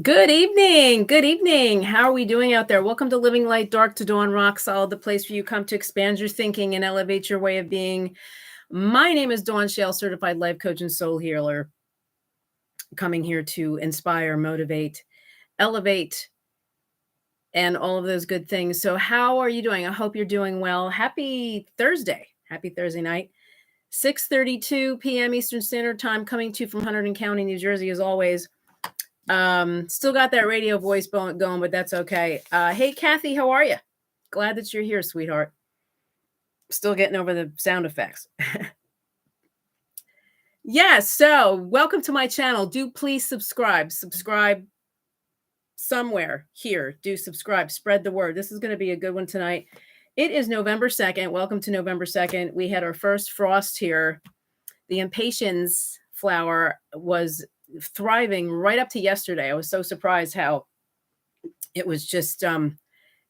Good evening. Good evening. How are we doing out there? Welcome to Living Light Dark to Dawn Rock Solid, the place where you come to expand your thinking and elevate your way of being. My name is Dawn Shale, certified life coach and soul healer, coming here to inspire, motivate, elevate, and all of those good things. So, how are you doing? I hope you're doing well. Happy Thursday. Happy Thursday night. 6:32 p.m. Eastern Standard Time, coming to you from Hunterdon County, New Jersey, as always. Still got that radio voice going, but that's okay. Hey, Kathy, how are you? Glad that you're here, sweetheart. Still getting over the sound effects. Yes, so welcome to my channel. Do please subscribe. Subscribe somewhere here. Do subscribe. Spread the word. This is going to be a good one tonight. It is November 2nd. Welcome to November 2nd. We had our first frost here. The impatiens flower was thriving right up to yesterday. I was so surprised how it was just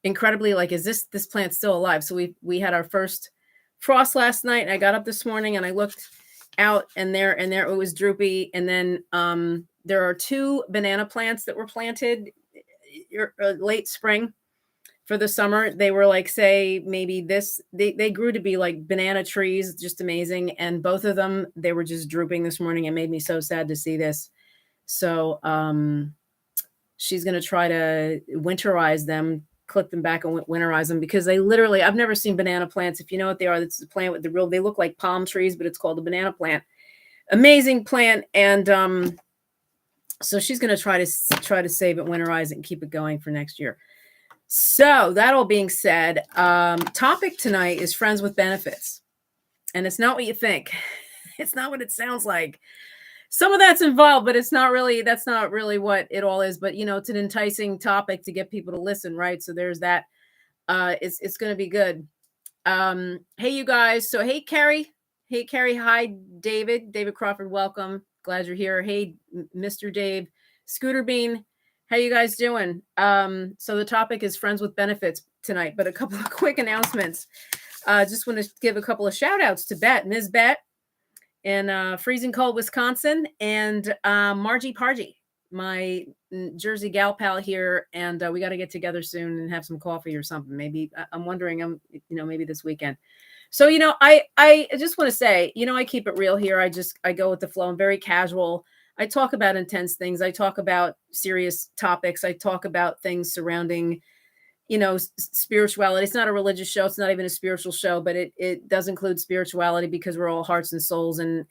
incredibly like, is this plant still alive? So we had our first frost last night, and I got up this morning and I looked out, and there it was droopy. And then there are two banana plants that were planted late spring for the summer. They were like, say maybe they grew to be like banana trees, just amazing. And both of them, they were just drooping this morning. It made me so sad to see this. So she's going to try to winterize them, clip them back and winterize them, because they literally, I've never seen banana plants. If you know what they are, it's a plant with they look like palm trees, but it's called a banana plant. Amazing plant. And so she's going to try to save it, winterize it, and keep it going for next year. So that all being said, topic tonight is friends with benefits. And it's not what you think. It's not what it sounds like. Some of that's involved, but that's not really what it all is. But, it's an enticing topic to get people to listen, right? So there's that. It's going to be good. Hey, you guys. So, hey, Carrie. Hey, Carrie. Hi, David. David Crawford, welcome. Glad you're here. Hey, Mr. Dave. Scooter Bean. How you guys doing? So the topic is friends with benefits tonight, but a couple of quick announcements. Just want to give a couple of shout outs to Ms. Bet in freezing cold Wisconsin, and Margie Pargy, my Jersey gal pal here. And we got to get together soon and have some coffee or something. Maybe I'm wondering, maybe this weekend. So, I just want to say, I keep it real here. I go with the flow. I'm very casual. I talk about intense things. I talk about serious topics. I talk about things surrounding, spirituality. It's not a religious show. It's not even a spiritual show, but it does include spirituality, because we're all hearts and souls and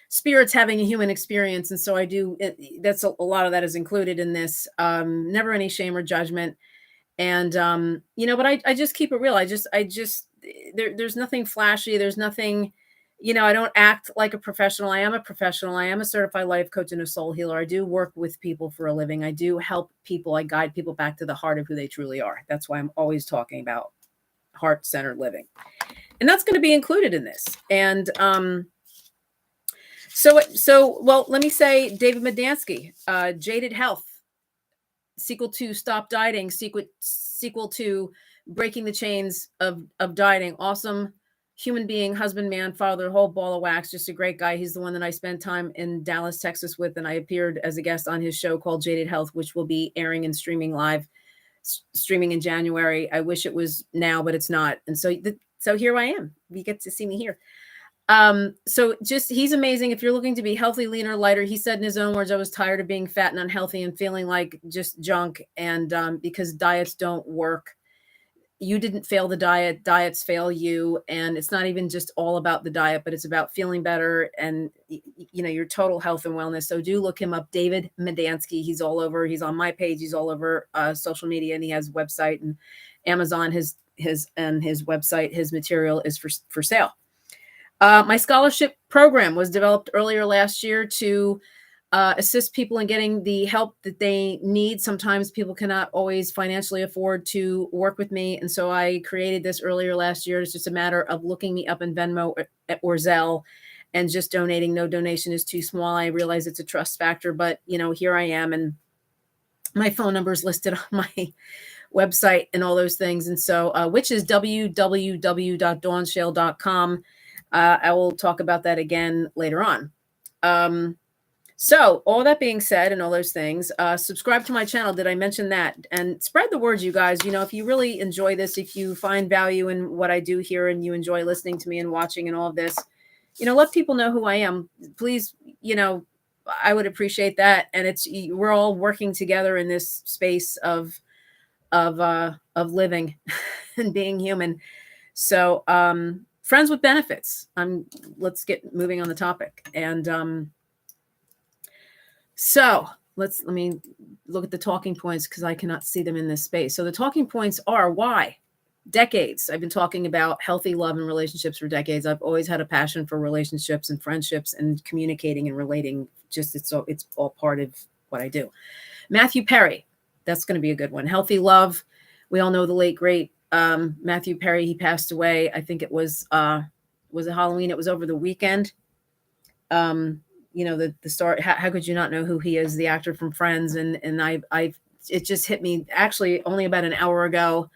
spirits having a human experience. And so that's a lot of that is included in this. Never any shame or judgment. And, but I just keep it real. There's nothing flashy. There's nothing, I don't act like a professional. I am a professional. I am a certified life coach and a soul healer. I do work with people for a living. I do help people. I guide people back to the heart of who they truly are. That's why I'm always talking about heart-centered living. And that's going to be included in this. And well, let me say, David Medansky, Jaded Health, sequel to Stop Dieting, sequel to Breaking the Chains of Dieting. Awesome human being, husband, man, father, whole ball of wax, just a great guy. He's the one that I spent time in Dallas, Texas with, and I appeared as a guest on his show called Jaded Health, which will be airing and streaming in January. I wish it was now, but it's not. And so here I am. You get to see me here. So he's amazing. If you're looking to be healthy, leaner, lighter, he said in his own words, I was tired of being fat and unhealthy and feeling like just junk. And because diets don't work. You didn't fail the diet. Diets fail you. And it's not even just all about the diet, but it's about feeling better and, your total health and wellness. So do look him up, David Medansky. He's all over. He's on my page. He's all over social media, and he has a website and Amazon. His website, his material is for sale. My scholarship program was developed earlier last year to assist people in getting the help that they need. Sometimes people cannot always financially afford to work with me. And so I created this earlier last year. It's just a matter of looking me up in Venmo or Zelle and just donating. No donation is too small. I realize it's a trust factor, but here I am, and my phone number is listed on my website and all those things. And so, which is www.dawnshale.com. I will talk about that again later on. So, all that being said, and all those things, subscribe to my channel. Did I mention that? And spread the word, you guys. If you really enjoy this, if you find value in what I do here, and you enjoy listening to me and watching and all of this, let people know who I am. Please, I would appreciate that. And we're all working together in this space of living and being human. So, friends with benefits. Let's get moving on the topic. And so let me look at the talking points, because I cannot see them in this space. So the talking points are why. Decades. I've been talking about healthy love and relationships for decades. I've always had a passion for relationships and friendships and communicating and relating. It's all part of what I do. Matthew Perry. That's going to be a good one. Healthy love. We all know the late, great Matthew Perry. He passed away. I think it was it Halloween? It was over the weekend. The star. How could you not know who he is? The actor from Friends. And it just hit me actually only about an hour ago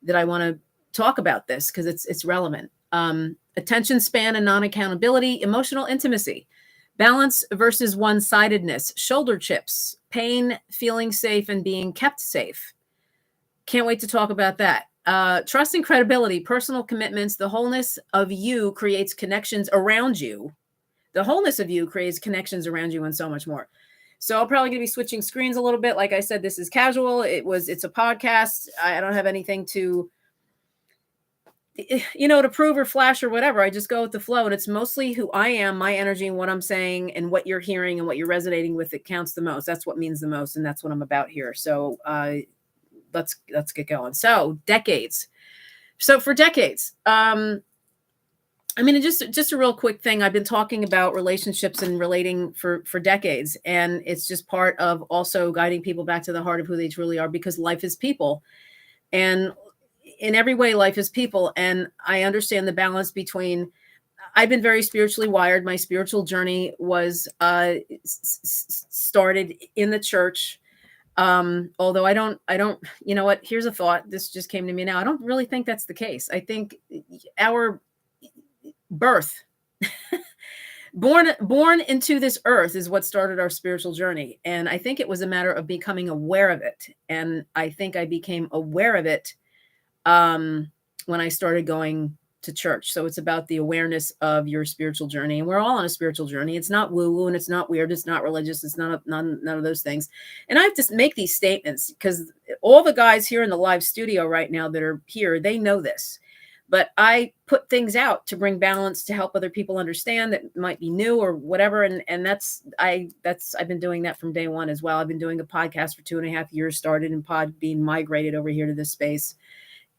that I want to talk about this, because it's relevant. Attention span and non-accountability, emotional intimacy, balance versus one-sidedness, shoulder chips, pain, feeling safe, and being kept safe. Can't wait to talk about that. Trust and credibility, personal commitments, the wholeness of you creates connections around you. The wholeness of you creates connections around you, and so much more. So I'm probably going to be switching screens a little bit. Like I said, this is casual. It's a podcast. I don't have anything to prove or flash or whatever. I just go with the flow, and it's mostly who I am, my energy, and what I'm saying, and what you're hearing and what you're resonating with. It counts the most. That's what means the most. And that's what I'm about here. So let's get going. So decades. So for decades, just a real quick thing. I've been talking about relationships and relating for decades, and it's just part of also guiding people back to the heart of who they truly are, because life is people, and in every way, life is people. And I understand the balance between. I've been very spiritually wired. My spiritual journey was started in the church. Although I don't. You know what? Here's a thought. This just came to me now. I don't really think that's the case. I think our birth born into this earth is what started our spiritual journey, and I think it was a matter of becoming aware of it. And I think I became aware of it when I started going to church. So it's about the awareness of your spiritual journey, and we're all on a spiritual journey. It's not woo-woo, and it's not weird, it's not religious, it's none of those things. And I have to make these statements because all the guys here in the live studio right now that are here, they know this. But I put things out to bring balance, to help other people understand that might be new or whatever. And I've been doing that from day one as well. I've been doing a podcast for 2.5 years, started in pod, being migrated over here to this space.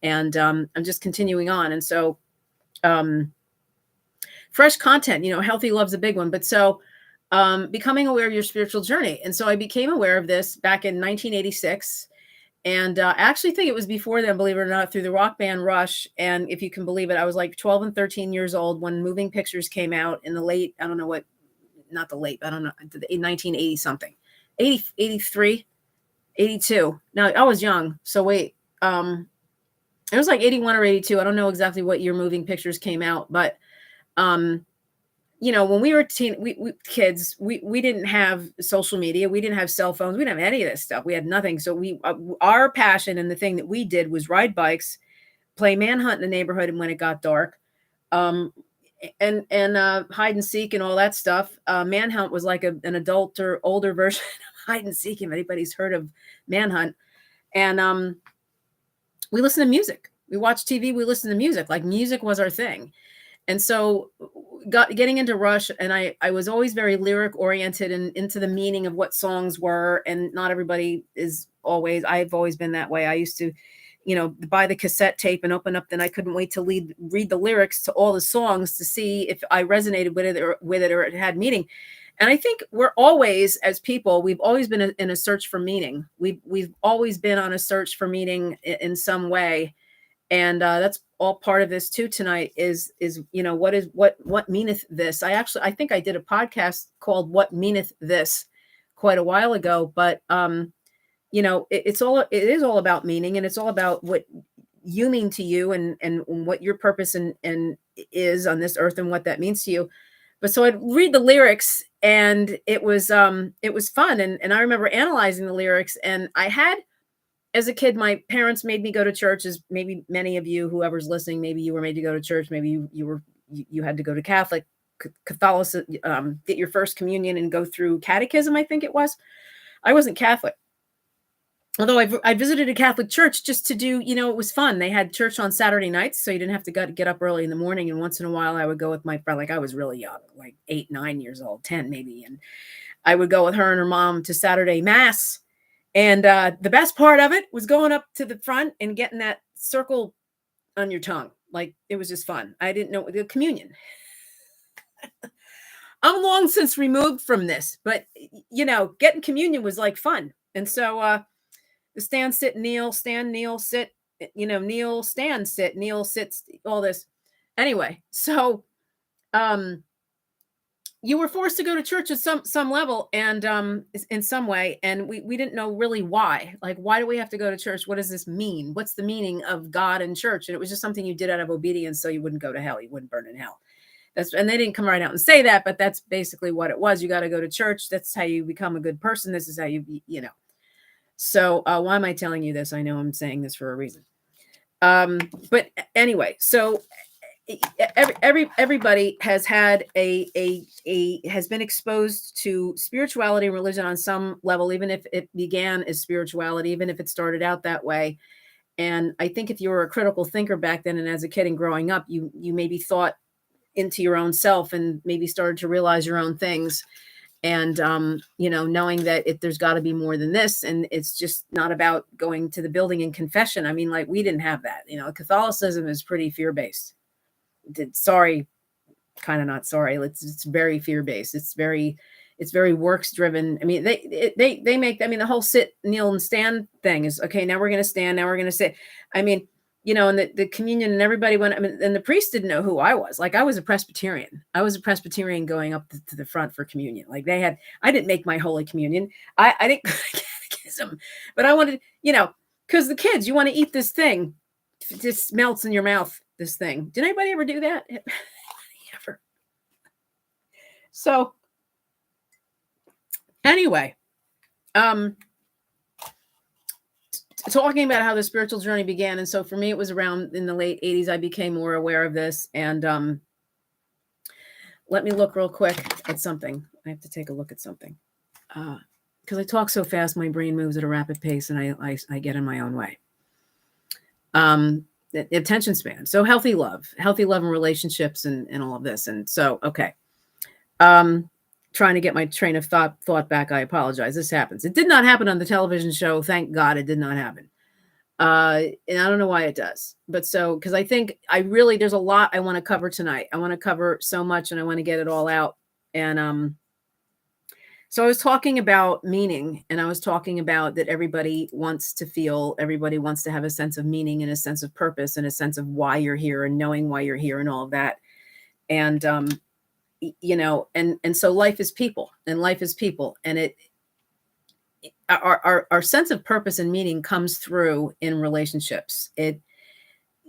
And I'm just continuing on. And so fresh content, healthy love's a big one. But so becoming aware of your spiritual journey. And so I became aware of this back in 1986. And I actually think it was before then, believe it or not, through the rock band Rush. And if you can believe it, I was like 12 and 13 years old when Moving Pictures came out in the late, I don't know what, not the late, I don't know, 1980 something, 80, 83, 82. Now I was young. So wait, it was like 81 or 82. I don't know exactly what year Moving Pictures came out, but when we were kids, we didn't have social media. We didn't have cell phones. We didn't have any of this stuff. We had nothing. So our passion and the thing that we did was ride bikes, play manhunt in the neighborhood, and when it got dark, and hide and seek and all that stuff. Manhunt was like an adult or older version of hide and seek, if anybody's heard of manhunt. And we listened to music. We watched TV. We listened to music. Like, music was our thing. And so getting into Rush, and I was always very lyric oriented and into the meaning of what songs were. And not everybody is always, I've always been that way. I used to, buy the cassette tape and open up, then I couldn't wait to read the lyrics to all the songs to see if I resonated with it or it had meaning. And I think we're always, as people, we've always been in a search for meaning. We've always been on a search for meaning in some way. And that's all part of this too tonight is what meaneth this. I think I did a podcast called What Meaneth This quite a while ago, but it is all about meaning, and it's all about what you mean to you and what your purpose and is on this earth and what that means to you. But so I'd read the lyrics And it was fun. And I remember analyzing the lyrics, and I had, as a kid, my parents made me go to church, as maybe many of you, whoever's listening, maybe you were made to go to church, maybe you had to go to Catholicism, get your first communion and go through catechism, I think it was. I wasn't Catholic. Although I visited a Catholic church just to do, it was fun. They had church on Saturday nights, so you didn't have to get up early in the morning. And once in a while, I would go with my friend. Like, I was really young, like 8, 9 years old, 10 maybe. And I would go with her and her mom to Saturday mass. And the best part of it was going up to the front and getting that circle on your tongue. Like, it was just fun. I didn't know the communion. I'm long since removed from this, but getting communion was like fun. And so the stand, sit, kneel, stand, kneel, sit, kneel, stand, sit, kneel, sit, all this. Anyway, so you were forced to go to church at some level, and in some way, and we didn't know really why. Like, why do we have to go to church? What does this mean? What's the meaning of God and church? And it was just something you did out of obedience, so you wouldn't go to hell. You wouldn't burn in hell. And they didn't come right out and say that, but that's basically what it was. You got to go to church. That's how you become a good person. This is how So why am I telling you this? I know I'm saying this for a reason. But anyway, so everybody has had has been exposed to spirituality and religion on some level, even if it began as spirituality, even if it started out that way. And I think if you were a critical thinker back then, and as a kid and growing up, you maybe thought into your own self and maybe started to realize your own things. And, knowing that there's got to be more than this. And it's just not about going to the building and confession. I mean, like, we didn't have that. Catholicism is pretty fear-based. Sorry, kind of not sorry. It's very fear-based. It's very works-driven. I mean, they make, the whole sit, kneel, and stand thing is, okay, now we're going to stand, now we're going to sit. I mean, and the communion, and everybody went, and the priest didn't know who I was. Like, I was a Presbyterian. I was a Presbyterian going up to the front for communion. Like, I didn't make my Holy Communion. I didn't go to catechism, but I wanted, because the kids, you want to eat this thing. It just melts in your mouth, this thing. Did anybody ever do that? Ever? So anyway, talking about how the spiritual journey began. And so for me, it was around in the late 80s, I became more aware of this. And let me look real quick at something. I have to take a look at something. Because I talk so fast, my brain moves at a rapid pace, and I get in my own way. Attention span. So healthy love and relationships and all of this. And so, okay. Trying to get my train of thought back. I apologize. This happens. It did not happen on the television show. Thank God it did not happen. And I don't know why it does, but because I think there's a lot I want to cover tonight. I want to cover so much, and I want to get it all out. And so I was talking about meaning, and I was talking about that everybody wants to have a sense of meaning and a sense of purpose and a sense of why you're here and knowing why you're here and all of that. And and so life is people, and our sense of purpose and meaning comes through in relationships.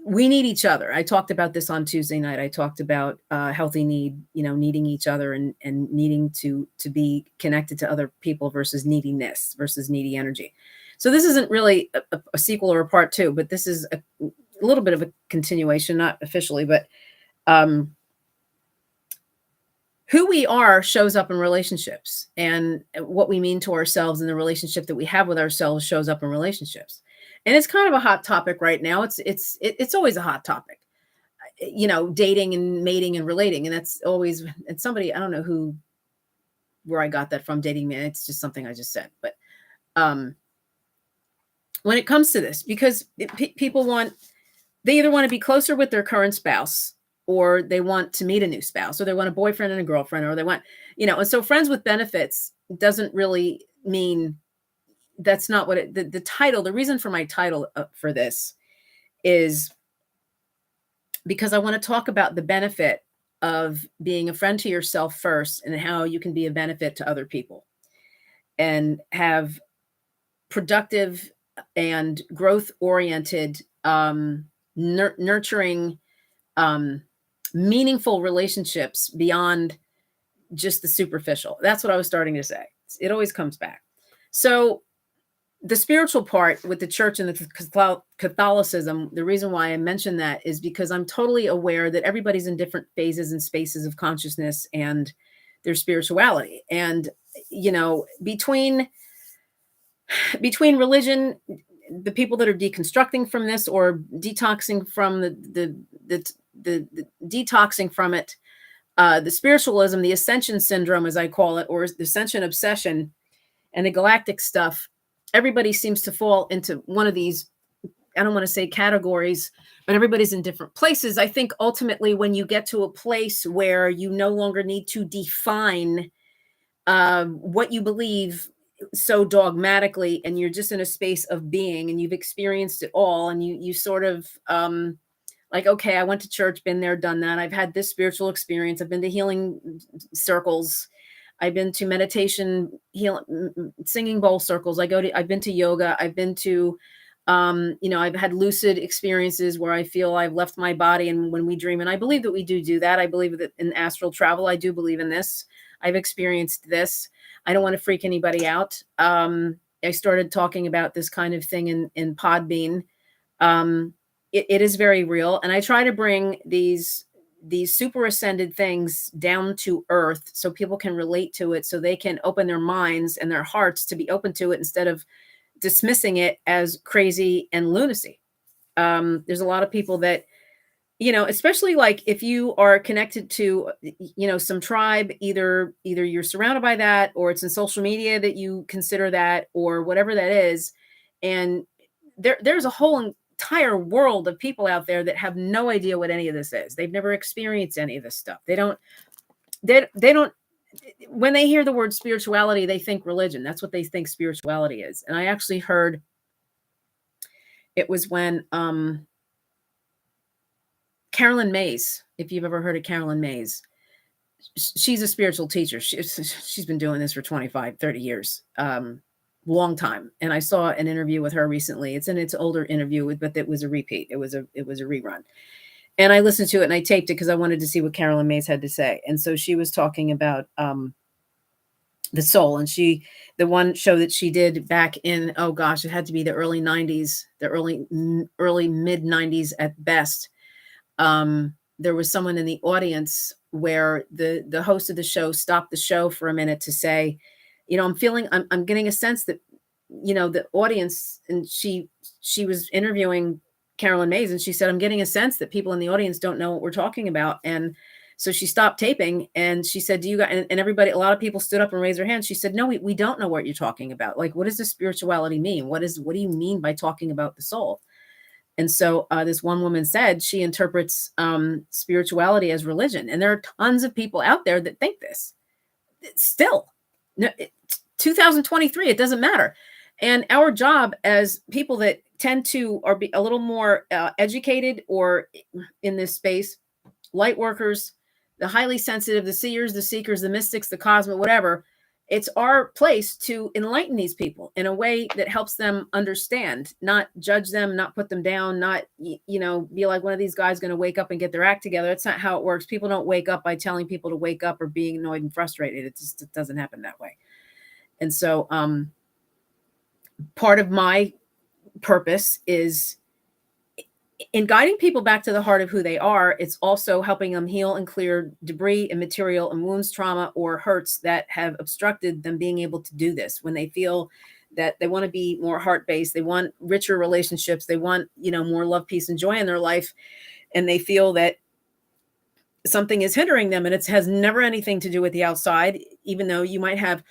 We need each other. I talked about this on Tuesday night. I talked about healthy need, needing each other and needing to be connected to other people versus neediness versus needy energy. So this isn't really a sequel or a part 2, but this is a little bit of a continuation, not officially, but who we are shows up in relationships, and what we mean to ourselves and the relationship that we have with ourselves shows up in relationships. And it's kind of a hot topic right now. It's always a hot topic, dating and mating and relating. And that's always, and somebody, I don't know where I got that from, dating, man. It's just something I just said. But when it comes to this, because people they either want to be closer with their current spouse, or they want to meet a new spouse, or they want a boyfriend and a girlfriend, or they want, and so friends with benefits doesn't really mean, that's not what the title, the reason for my title for this is because I want to talk about the benefit of being a friend to yourself first, and how you can be a benefit to other people and have productive and growth oriented, nurturing, meaningful relationships beyond just the superficial. That's what I was starting to say. It always comes back. So the spiritual part with the church and the Catholicism, the reason why I mention that is because I'm totally aware that everybody's in different phases and spaces of consciousness and their spirituality. And, between religion, the people that are deconstructing from this or detoxing from the detoxing from it, the spiritualism, the ascension syndrome, as I call it, or the ascension obsession, and the galactic stuff, everybody seems to fall into one of these, I don't want to say categories, but everybody's in different places. I think ultimately when you get to a place where you no longer need to define what you believe so dogmatically, and you're just in a space of being and you've experienced it all, and you sort of like, okay, I went to church, been there, done that. I've had this spiritual experience. I've been to healing circles. I've been to meditation, singing bowl circles. I've been to yoga. I've been to, I've had lucid experiences where I feel I've left my body. And when we dream, and I believe that we do that. I believe that in astral travel, I do believe in this. I've experienced this. I don't want to freak anybody out. I started talking about this kind of thing in Podbean. It is very real. And I try to bring these super ascended things down to earth so people can relate to it, so they can open their minds and their hearts to be open to it instead of dismissing it as crazy and lunacy. There's a lot of people that, especially like if you are connected to, some tribe, either you're surrounded by that, or it's in social media that you consider that, or whatever that is. And there's a whole entire world of people out there that have no idea what any of this is. They've never experienced any of this stuff. They don't, when they hear the word spirituality, they think religion. That's what they think spirituality is. And I actually heard, it was when, Carolyn Mays, if you've ever heard of Carolyn Mays, she's a spiritual teacher. She's been doing this for 25, 30 years, long time. And I saw an interview with her recently. It's an older interview, but it was a repeat. It was a rerun. And I listened to it and I taped it because I wanted to see what Carolyn Mays had to say. And so she was talking about the soul. And the one show that she did back in, oh gosh, it had to be the early 90s, the early mid 90s at best. There was someone in the audience where the host of the show stopped the show for a minute to say, I'm getting a sense that, the audience, and she was interviewing Carolyn Mays, and she said, I'm getting a sense that people in the audience don't know what we're talking about. And so she stopped taping and she said, do you guys, and everybody, a lot of people stood up and raised their hands. She said, no, we don't know what you're talking about. Like, what does this spirituality mean? What do you mean by talking about the soul? And so this one woman said she interprets spirituality as religion. And there are tons of people out there that think this. Still, 2023, it doesn't matter. And our job as people that tend to or be a little more educated or in this space, light workers, the highly sensitive, the seers, the seekers, the mystics, the cosmic, whatever, it's our place to enlighten these people in a way that helps them understand, not judge them, not put them down, not, be like one of these guys going to wake up and get their act together. That's not how it works. People don't wake up by telling people to wake up or being annoyed and frustrated. It doesn't happen that way. And so part of my purpose is in guiding people back to the heart of who they are. It's also helping them heal and clear debris and material and wounds, trauma, or hurts that have obstructed them being able to do this. When they feel that they want to be more heart-based, they want richer relationships, they want, more love, peace, and joy in their life, and they feel that something is hindering them, and it has never anything to do with the outside, even though you might have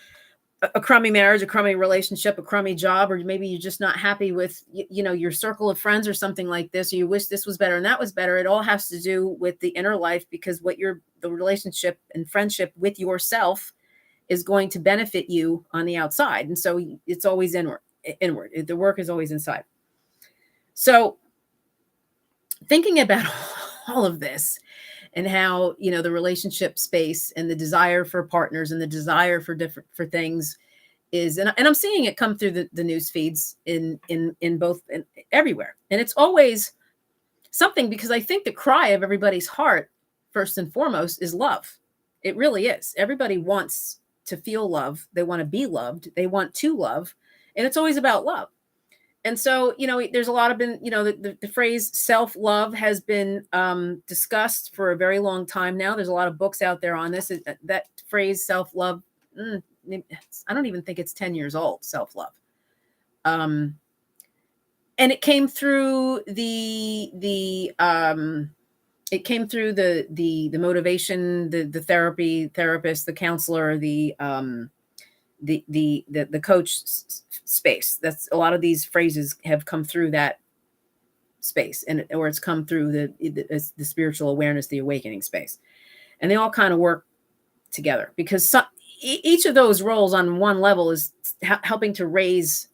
a crummy marriage, a crummy relationship, a crummy job, or maybe you're just not happy with, your circle of friends or something like this, or you wish this was better and that was better. It all has to do with the inner life, because the relationship and friendship with yourself is going to benefit you on the outside. And so it's always inward. The work is always inside. So thinking about all of this, and how, the relationship space and the desire for partners and the desire for things is, and I'm seeing it come through the news feeds in both, everywhere. And it's always something, because I think the cry of everybody's heart, first and foremost, is love. It really is. Everybody wants to feel love. They want to be loved. They want to love. And it's always about love. And so, there's a lot of been, the phrase self-love has been discussed for a very long time now. There's a lot of books out there on this. That phrase self-love, I don't even think it's 10 years old, self-love. And it came through the motivation, the therapist, the counselor, the coach space. That's a lot of these phrases have come through that space, or it's come through the spiritual awareness, the awakening space, and they all kind of work together, because each of those roles on one level is helping to raise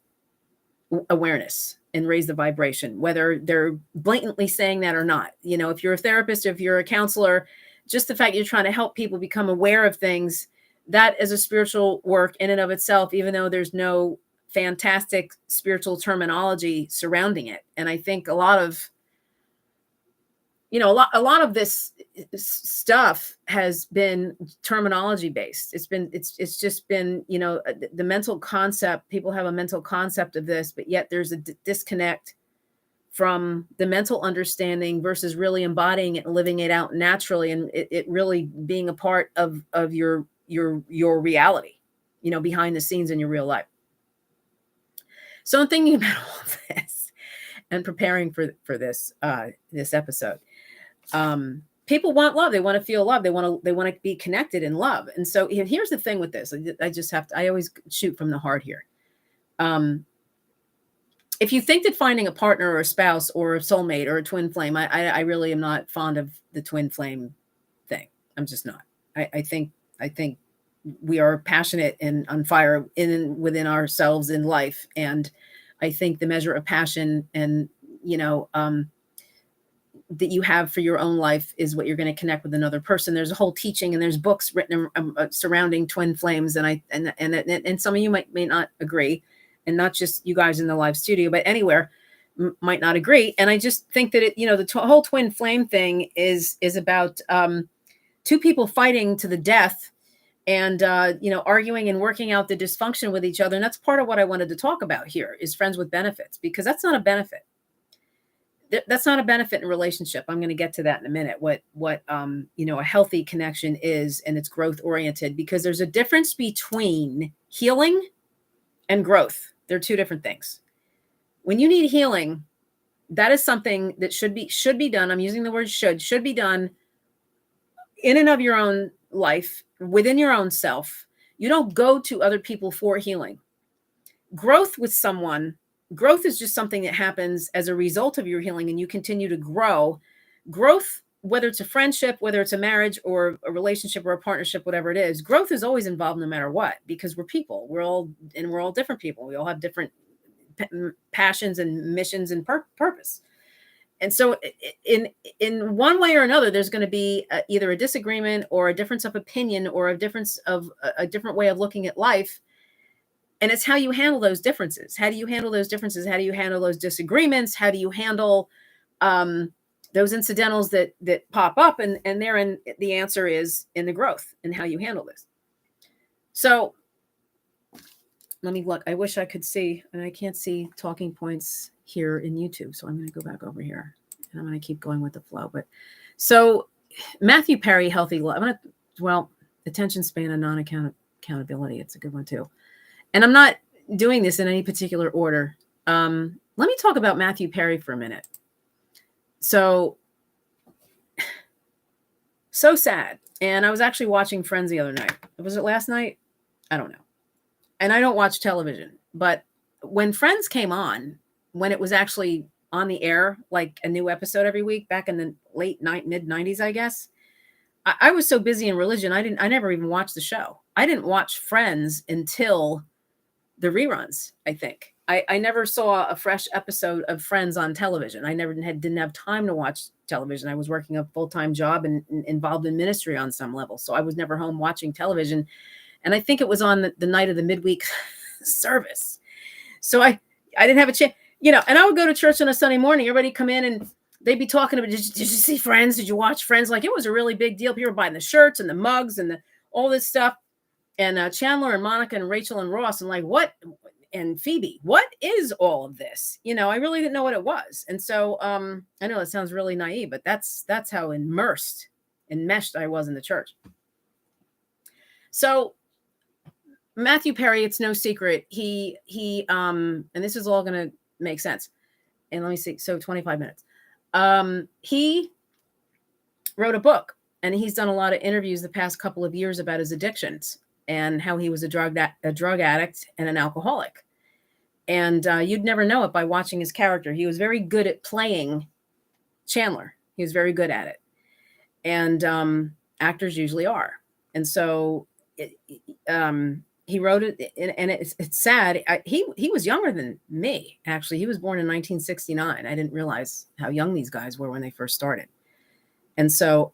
awareness and raise the vibration, whether they're blatantly saying that or not. If you're a therapist, if you're a counselor, just the fact you're trying to help people become aware of things, that is a spiritual work in and of itself, even though there's no fantastic spiritual terminology surrounding it. And I think a lot of this stuff has been terminology based. It's just been, the mental concept. People have a mental concept of this, but yet there's a disconnect from the mental understanding versus really embodying it and living it out naturally, and it really being a part of your reality, behind the scenes in your real life. So I'm thinking about all of this and preparing for this episode. People want love. They want to feel love. They want to be connected in love. And so here's the thing with this. I always shoot from the heart here. If you think that finding a partner or a spouse or a soulmate or a twin flame, I really am not fond of the twin flame thing. I'm just not. I think we are passionate and on fire within ourselves in life. And I think the measure of passion and, that you have for your own life is what you're going to connect with another person. There's a whole teaching and there's books written surrounding twin flames. And some of you may not agree, and not just you guys in the live studio, but anywhere might not agree. And I just think that the whole twin flame thing is about two people fighting to the death and, arguing and working out the dysfunction with each other. And that's part of what I wanted to talk about here is friends with benefits, because that's not a benefit. That's not a benefit in a relationship. I'm going to get to that in a minute. What a healthy connection is, and it's growth oriented, because there's a difference between healing and growth. They're two different things. When you need healing, that is something that should be done. I'm using the word should be done in and of your own life, within your own self. You don't go to other people for healing. Growth is just something that happens as a result of your healing, and you continue to grow. Growth, whether it's a friendship, whether it's a marriage or a relationship or a partnership, whatever it is, growth is always involved no matter what, because we're people. We're all different people. We all have different passions and missions and purpose. And so in one way or another, there's going to be either a disagreement or a difference of opinion or a difference of a different way of looking at life. And it's how you handle those differences. How do you handle those differences? How do you handle those disagreements? How do you handle those incidentals that pop up? And therein, the answer is in the growth and how you handle this. So let me look. I wish I could see, and I can't see talking points here in YouTube. So I'm going to go back over here, and I'm going to keep going with the flow. But so Matthew Perry, healthy love. Attention span and non-accountability. It's a good one too. And I'm not doing this in any particular order. Let me talk about Matthew Perry for a minute. So sad. And I was actually watching Friends the other night. Was it last night? I don't know. And I don't watch television. But when Friends came on, when it was actually on the air, like a new episode every week back in the mid-90s, I guess, I was so busy in religion, I never even watched the show. I didn't watch Friends until the reruns, I think. I never saw a fresh episode of Friends on television. I didn't have time to watch television. I was working a full-time job and involved in ministry on some level. So I was never home watching television. And I think it was on the night of the midweek service. So I didn't have a chance, and I would go to church on a Sunday morning. Everybody come in and they'd be talking about, did you see Friends? Did you watch Friends? Like, it was a really big deal. People were buying the shirts and the mugs and all this stuff. And Chandler and Monica and Rachel and Ross, and like, what? And Phoebe, what is all of this? I really didn't know what it was. And so I know it sounds really naive, but that's how enmeshed I was in the church. So Matthew Perry, it's no secret, he and this is all going to make sense. And let me see. So 25 minutes. He wrote a book, and he's done a lot of interviews the past couple of years about his addictions and how he was a drug addict and an alcoholic. And you'd never know it by watching his character. He was very good at playing Chandler. He was very good at it. And actors usually are. And so he wrote it, and it's sad. He was younger than me, actually. He was born in 1969. I didn't realize how young these guys were when they first started. And so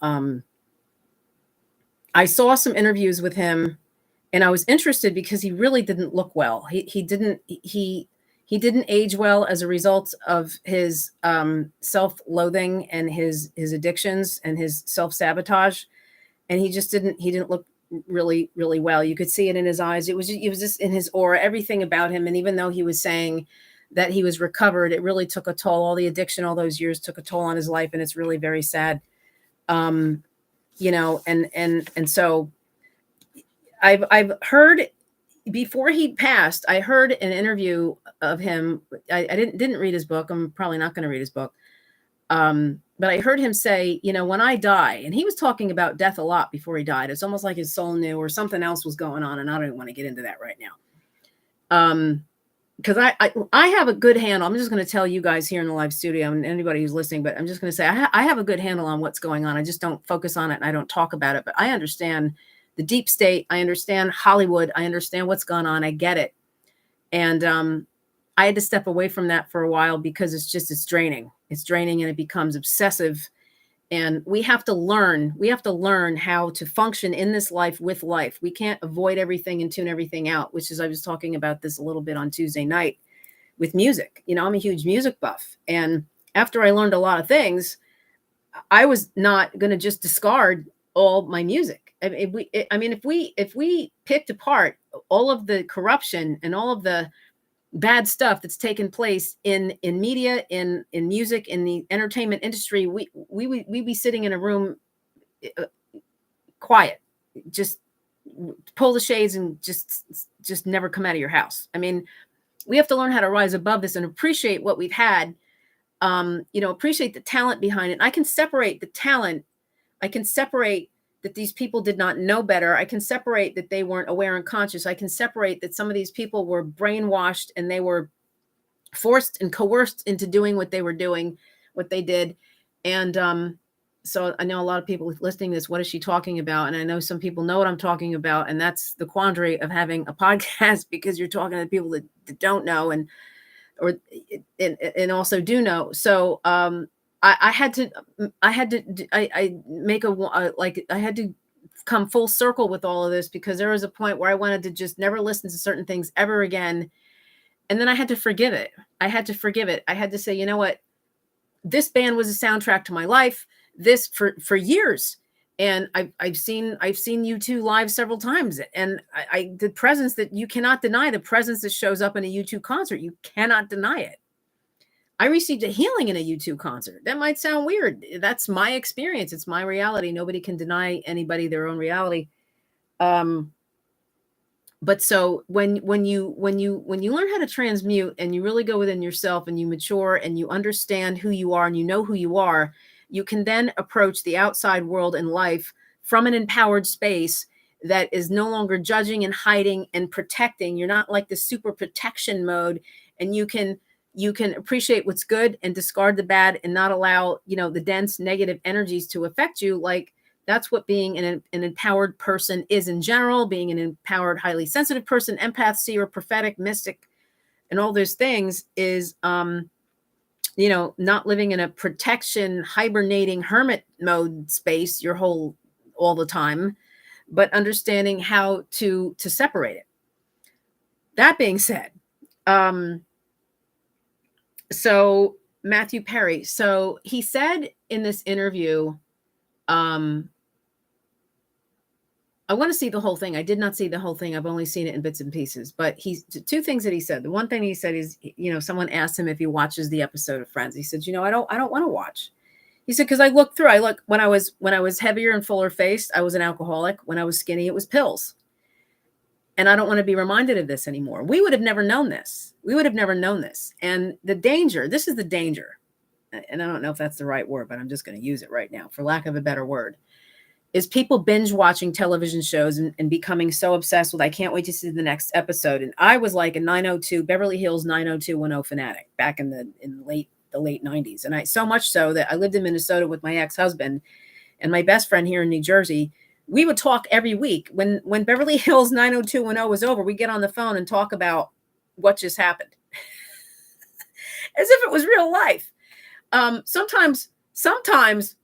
I saw some interviews with him, and I was interested because he really didn't look well. He didn't age well as a result of his self-loathing and his addictions and his self-sabotage. And he didn't look really, really well. You could see it in his eyes. It was just in his aura, everything about him. And even though he was saying that he was recovered, it really took a toll. All the addiction, all those years took a toll on his life. And it's really very sad. And so I've heard, before he passed, I heard an interview of him. I didn't read his book. I'm probably not going to read his book. But I heard him say, when I die, and he was talking about death a lot before he died. It's almost like his soul knew, or something else was going on. And I don't want to get into that right now. Because I have a good handle. I'm just going to tell you guys here in the live studio and anybody who's listening, but I'm just going to say, I have a good handle on what's going on. I just don't focus on it, and I don't talk about it, but I understand the deep state. I understand Hollywood. I understand what's gone on. I get it. And I had to step away from that for a while because it's draining. It's draining, and it becomes obsessive. And we have to learn how to function in this life with life. We can't avoid everything and tune everything out, which is, I was talking about this a little bit on Tuesday night with music. I'm a huge music buff. And after I learned a lot of things, I was not going to just discard all my music. If we picked apart all of the corruption and all of the bad stuff that's taken place in media, in music, in the entertainment industry, we'd be sitting in a room quiet, just pull the shades and just never come out of your house. We have to learn how to rise above this and appreciate what we've had. Appreciate the talent behind it. I can separate the talent. I can separate that these people did not know better. I can separate that they weren't aware and conscious. I can separate that some of these people were brainwashed and they were forced and coerced into doing what they were doing, what they did. And so I know a lot of people listening to this, what is she talking about? And I know some people know what I'm talking about. And that's the quandary of having a podcast, because you're talking to people that don't know and also do know. So I had to come full circle with all of this, because there was a point where I wanted to just never listen to certain things ever again. And then I had to forgive it. I had to say, you know what? This band was a soundtrack to my life. This for years. And I've seen U2 live several times. And the presence that you cannot deny, the presence that shows up in a U2 concert, you cannot deny it. I received a healing in a U2 concert. That might sound weird. That's my experience. It's my reality. Nobody can deny anybody their own reality. But so when you learn how to transmute, and you really go within yourself, and you mature, and you understand who you are, and you know who you are, you can then approach the outside world and life from an empowered space that is no longer judging and hiding and protecting. You're not like the super protection mode, and you can appreciate what's good and discard the bad, and not allow, the dense negative energies to affect you. Like, that's what being an empowered person is in general. Being an empowered, highly sensitive person, empath, seer, prophetic, mystic, and all those things is, not living in a protection, hibernating hermit mode space all the time, but understanding how to separate it. That being said, so Matthew Perry. So he said in this interview, I want to see the whole thing. I did not see the whole thing. I've only seen it in bits and pieces. But he's two things that he said. The one thing he said is, someone asked him if he watches the episode of Friends. He said, I don't want to watch. He said, because I looked through. When I was heavier and fuller faced, I was an alcoholic. When I was skinny, it was pills. And I don't want to be reminded of this anymore. We would have never known this. And the danger, this is the danger. And I don't know if that's the right word, but I'm just going to use it right now for lack of a better word. Is people binge watching television shows and becoming so obsessed with, I can't wait to see the next episode. And I was like a Beverly Hills 90210 fanatic back in the late 90s. And so much so that I lived in Minnesota with my ex-husband and my best friend here in New Jersey. We would talk every week. When Beverly Hills 90210 was over, we'd get on the phone and talk about what just happened. As if it was real life. Sometimes,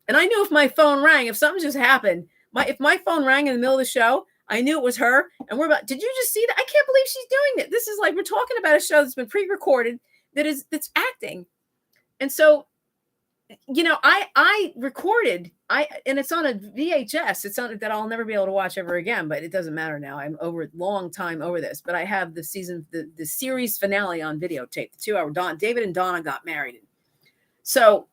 and I knew if my phone rang, if something just happened, if my phone rang in the middle of the show, I knew it was her. And did you just see that? I can't believe she's doing it. This is like, we're talking about a show that's been pre-recorded that's acting. And so, I recorded, and it's on a VHS. It's on that I'll never be able to watch ever again, but it doesn't matter now. I'm over long time over this, but I have the series finale on videotape, the 2-hour. David and Donna got married. So,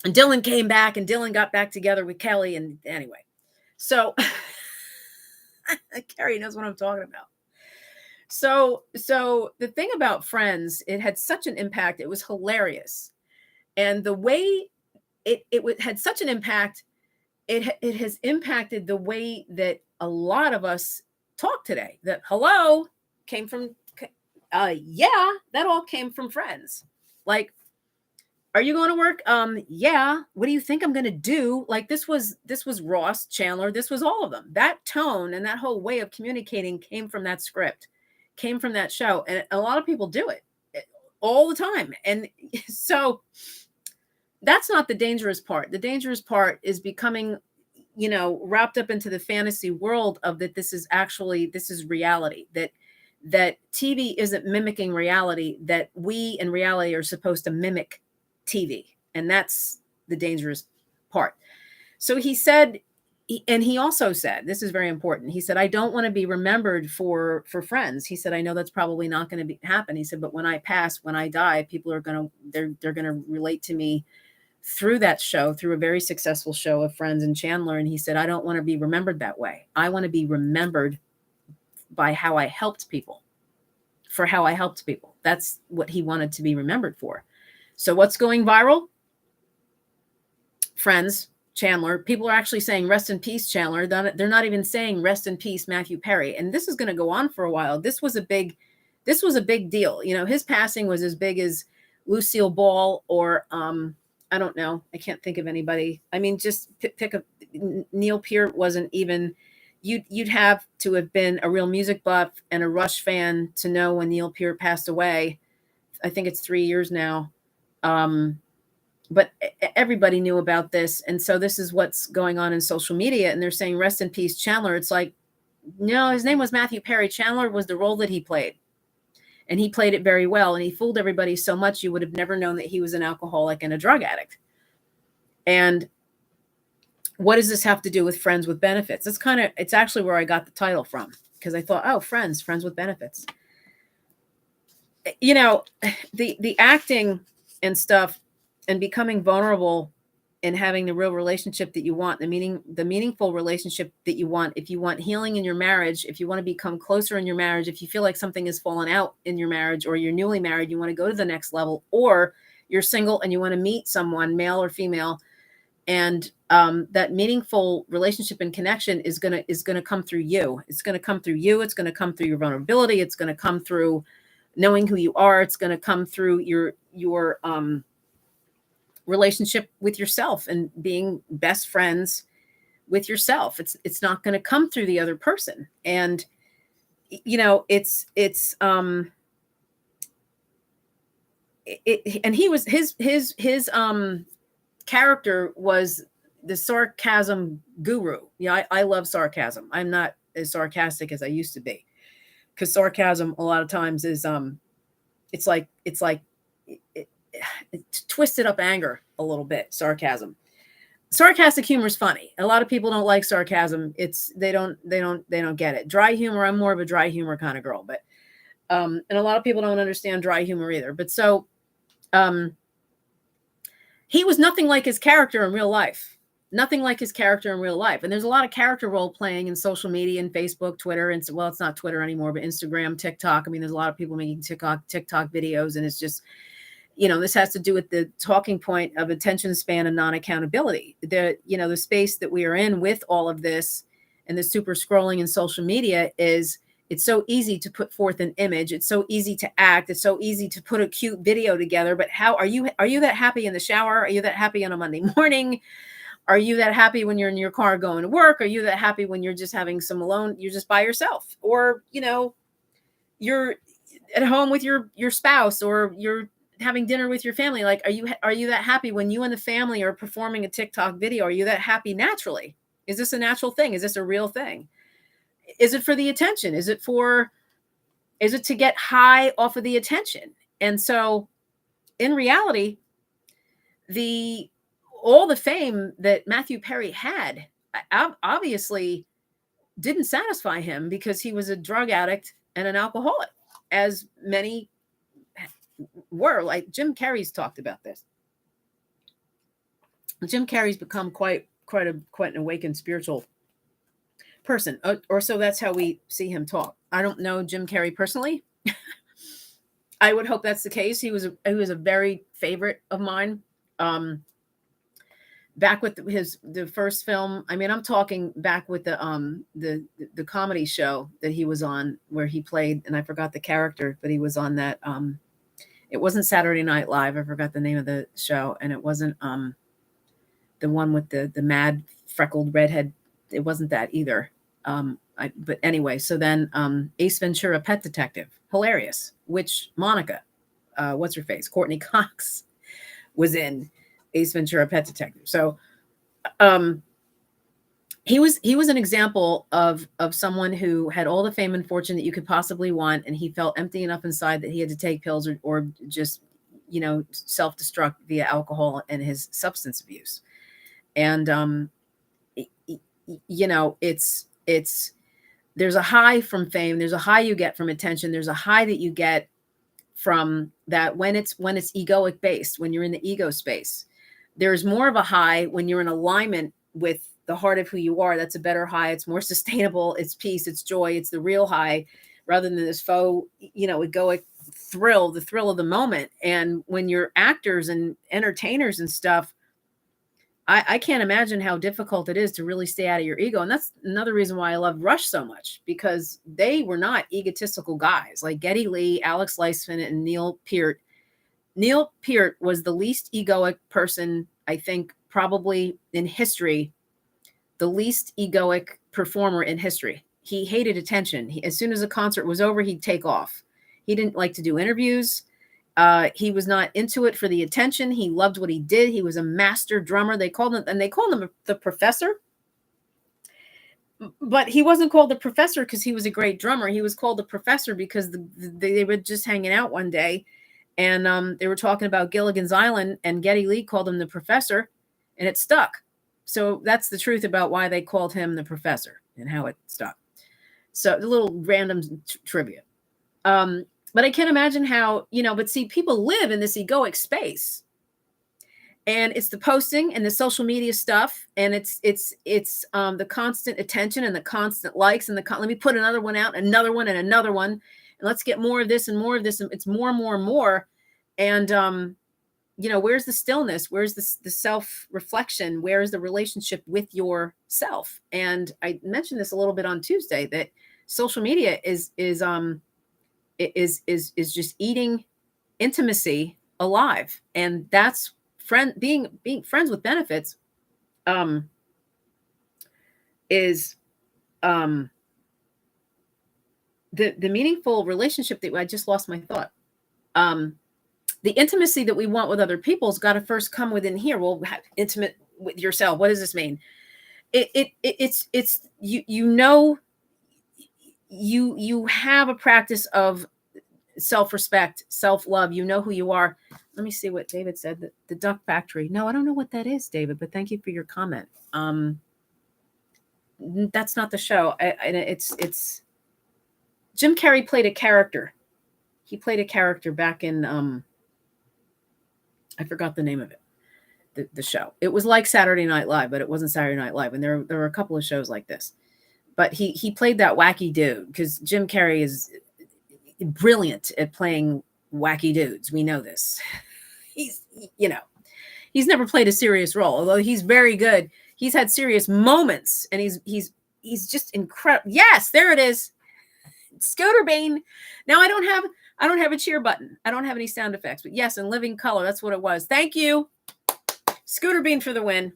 and Dylan came back, and Dylan got back together with Kelly. And anyway, so Carrie knows what I'm talking about. So the thing about Friends, it had such an impact. It was hilarious. And the way it had such an impact, it has impacted the way that a lot of us talk today. That hello came from, that all came from Friends. Like, are you going to work? Yeah. What do you think I'm going to do? Like this was Ross, Chandler. This was all of them. That tone and that whole way of communicating came from that script, came from that show. And a lot of people do it all the time. And so that's not the dangerous part. The dangerous part is becoming, wrapped up into the fantasy world of that. This is reality, that TV isn't mimicking reality, that we in reality are supposed to mimic TV. And that's the dangerous part. So he said, and he also said, this is very important. He said, I don't want to be remembered for Friends. He said, I know that's probably not going to happen. He said, but when I pass, when I die, people are going to, they're going to relate to me through that show, through a very successful show of Friends and Chandler. And he said, I don't want to be remembered that way. I want to be remembered by how I helped people, for how I helped people. That's what he wanted to be remembered for. So what's going viral? Friends, Chandler. People are actually saying rest in peace, Chandler. They're not even saying rest in peace, Matthew Perry. And this is going to go on for a while. This was a big deal. His passing was as big as Lucille Ball or I don't know. I can't think of anybody. I mean, just pick a Neil Peart wasn't even. You'd have to have been a real music buff and a Rush fan to know when Neil Peart passed away. I think it's 3 years now. But everybody knew about this. And so this is what's going on in social media. And they're saying, rest in peace, Chandler. It's like, no, his name was Matthew Perry. Chandler was the role that he played. And he played it very well. And he fooled everybody so much you would have never known that he was an alcoholic and a drug addict. And what does this have to do with Friends with Benefits? It's actually where I got the title from, because I thought, oh, Friends with Benefits. The acting and stuff and becoming vulnerable and having the real relationship that you want, the meaningful relationship that you want. If you want healing in your marriage, if you want to become closer in your marriage, if you feel like something has fallen out in your marriage, or you're newly married, you want to go to the next level, or you're single and you want to meet someone, male or female, and that meaningful relationship and connection is gonna come through you. It's gonna come through you. It's gonna come through your vulnerability. It's gonna come through knowing who you are. It's gonna come through your relationship with yourself and being best friends with yourself. It's not going to come through the other person. And and he was his character was the sarcasm guru. I love sarcasm. I'm not as sarcastic as I used to be, because sarcasm a lot of times is it's like twisted up anger a little bit, sarcasm. Sarcastic humor is funny. A lot of people don't like sarcasm. They don't get it. Dry humor, I'm more of a dry humor kind of girl, but and a lot of people don't understand dry humor either. But so um he was nothing like his character in real life. Nothing like his character in real life. And there's a lot of character role playing in social media and Facebook, Twitter, and well, it's not Twitter anymore, but Instagram, TikTok. I mean, there's a lot of people making TikTok videos, and it's just, this has to do with the talking point of attention span and non-accountability. The space that we are in with all of this and the super scrolling in social media is, it's so easy to put forth an image. It's so easy to act. It's so easy to put a cute video together. But how are you that happy in the shower? Are you that happy on a Monday morning? Are you that happy when you're in your car going to work? Are you that happy when you're just having some alone, you're just by yourself? Or, you're at home with your spouse, or you're having dinner with your family. Like, are you that happy when you and the family are performing a TikTok video? Are you that happy naturally? Is this a natural thing? Is this a real thing? Is it for the attention? Is it to get high off of the attention? And so in reality, all the fame that Matthew Perry had obviously didn't satisfy him, because he was a drug addict and an alcoholic, as many were. Like Jim Carrey's talked about this. Jim Carrey's become quite an awakened spiritual person, or so that's how we see him talk. I don't know Jim Carrey personally. I would hope that's the case. He was a very favorite of mine. Back with the first film. I mean, I'm talking back with the comedy show that he was on, where he played, and I forgot the character, but he was on that. It wasn't Saturday Night Live. I forgot the name of the show, and it wasn't the one with the mad freckled redhead. It wasn't that either. But anyway, so then Ace Ventura: Pet Detective, hilarious. Which Monica, what's her face, Courtney Cox, was in Ace Ventura: Pet Detective. So he was an example of someone who had all the fame and fortune that you could possibly want, and he felt empty enough inside that he had to take pills or just self-destruct via alcohol and his substance abuse. And it's there's a high from fame, there's a high you get from attention, there's a high that you get from that when it's egoic based, when you're in the ego space. There's more of a high when you're in alignment with the heart of who you are. That's a better high. It's more sustainable. It's peace. It's joy. It's the real high, rather than this faux, egoic thrill, the thrill of the moment. And when you're actors and entertainers and stuff, I can't imagine how difficult it is to really stay out of your ego. And that's another reason why I love Rush so much, because they were not egotistical guys like Geddy Lee, Alex Leisman, and Neil Peart. Neil Peart was the least egoic person, I think, probably in history, the least egoic performer in history. He hated attention. As soon as a concert was over, he'd take off. He didn't like to do interviews. He was not into it for the attention. He loved what he did. He was a master drummer. They called him the professor. But he wasn't called the professor because he was a great drummer. He was called the professor because they were just hanging out one day, and they were talking about Gilligan's Island, and Geddy Lee called him the professor, and it stuck. So that's the truth about why they called him the professor and how it stuck. So a little random trivia. But I can't imagine how, but see, people live in this egoic space, and it's the posting and the social media stuff. And it's the constant attention and the constant likes and let me put another one out, another one and another one. And let's get more of this and more of this. And it's more and more and more. And, where's the stillness? Where's the self-reflection? Where is the relationship with yourself? And I mentioned this a little bit on Tuesday, that social media is just eating intimacy alive. And that's being friends with benefits is the meaningful relationship that I just lost my thought. The intimacy that we want with other people's got to first come within here. Well, intimate with yourself. What does this mean? It's you have a practice of self-respect, self-love. You know who you are. Let me see what David said. The Duck Factory. No, I don't know what that is, David, but thank you for your comment. That's not the show. It's Jim Carrey played a character. He played a character back in I forgot the name of it. The show. It was like Saturday Night Live, but it wasn't Saturday Night Live. And there were a couple of shows like this. But he played that wacky dude because Jim Carrey is brilliant at playing wacky dudes. We know this. He's never played a serious role, although he's very good. He's had serious moments, and he's just incredible. Yes, there it is. Scooter Bean. Now I don't have a cheer button. I don't have any sound effects, but yes, in living color, that's what it was. Thank you, Scooter Bean, for the win.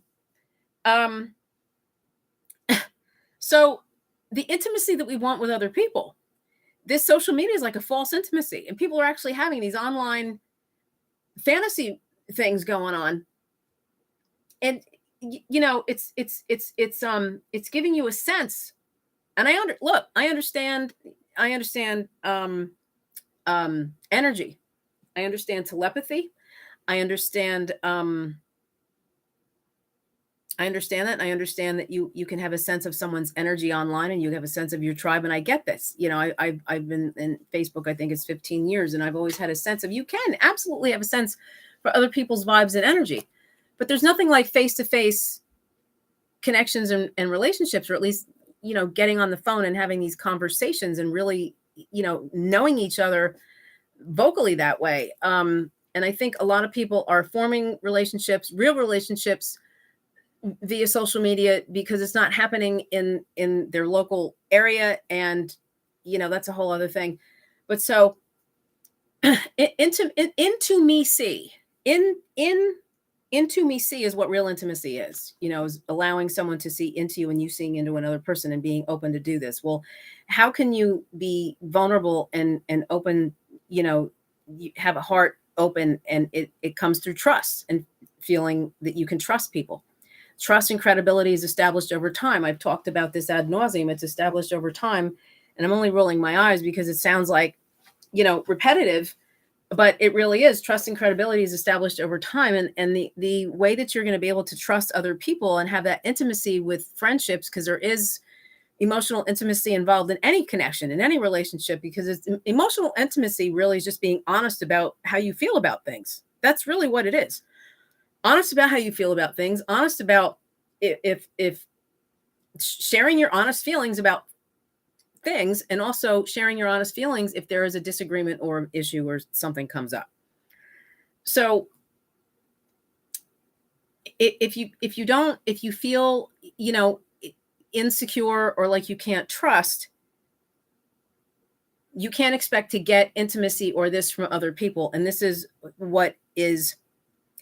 So the intimacy that we want with other people, this social media is like a false intimacy, and people are actually having these online fantasy things going on, and it's giving you a sense. And I understand energy. I understand telepathy. I understand that. And I understand that you can have a sense of someone's energy online, and you have a sense of your tribe. And I get this. I've been in Facebook, I think it's 15 years, and I've always had a sense of, you can absolutely have a sense for other people's vibes and energy. But there's nothing like face-to-face connections and relationships, or at least, getting on the phone and having these conversations and really, knowing each other vocally that way. And I think a lot of people are forming relationships, real relationships, via social media, because it's not happening in their local area. And, that's a whole other thing. But so intimacy is what real intimacy is, is allowing someone to see into you and you seeing into another person and being open to do this. Well, how can you be vulnerable and open, you have a heart open, and it comes through trust and feeling that you can trust people. Trust and credibility is established over time. I've talked about this ad nauseum. It's established over time, and I'm only rolling my eyes because it sounds like, repetitive, but it really is. Trust and credibility is established over time. And the way that you're going to be able to trust other people and have that intimacy with friendships, because there is emotional intimacy involved in any connection, in any relationship, because it's emotional intimacy really is just being honest about how you feel about things. That's really what it is. Honest about how you feel about things, honest about if sharing your honest feelings about things, and also sharing your honest feelings if there is a disagreement or an issue or something comes up. So if you feel, insecure or like you can't trust, you can't expect to get intimacy or this from other people. And this is what is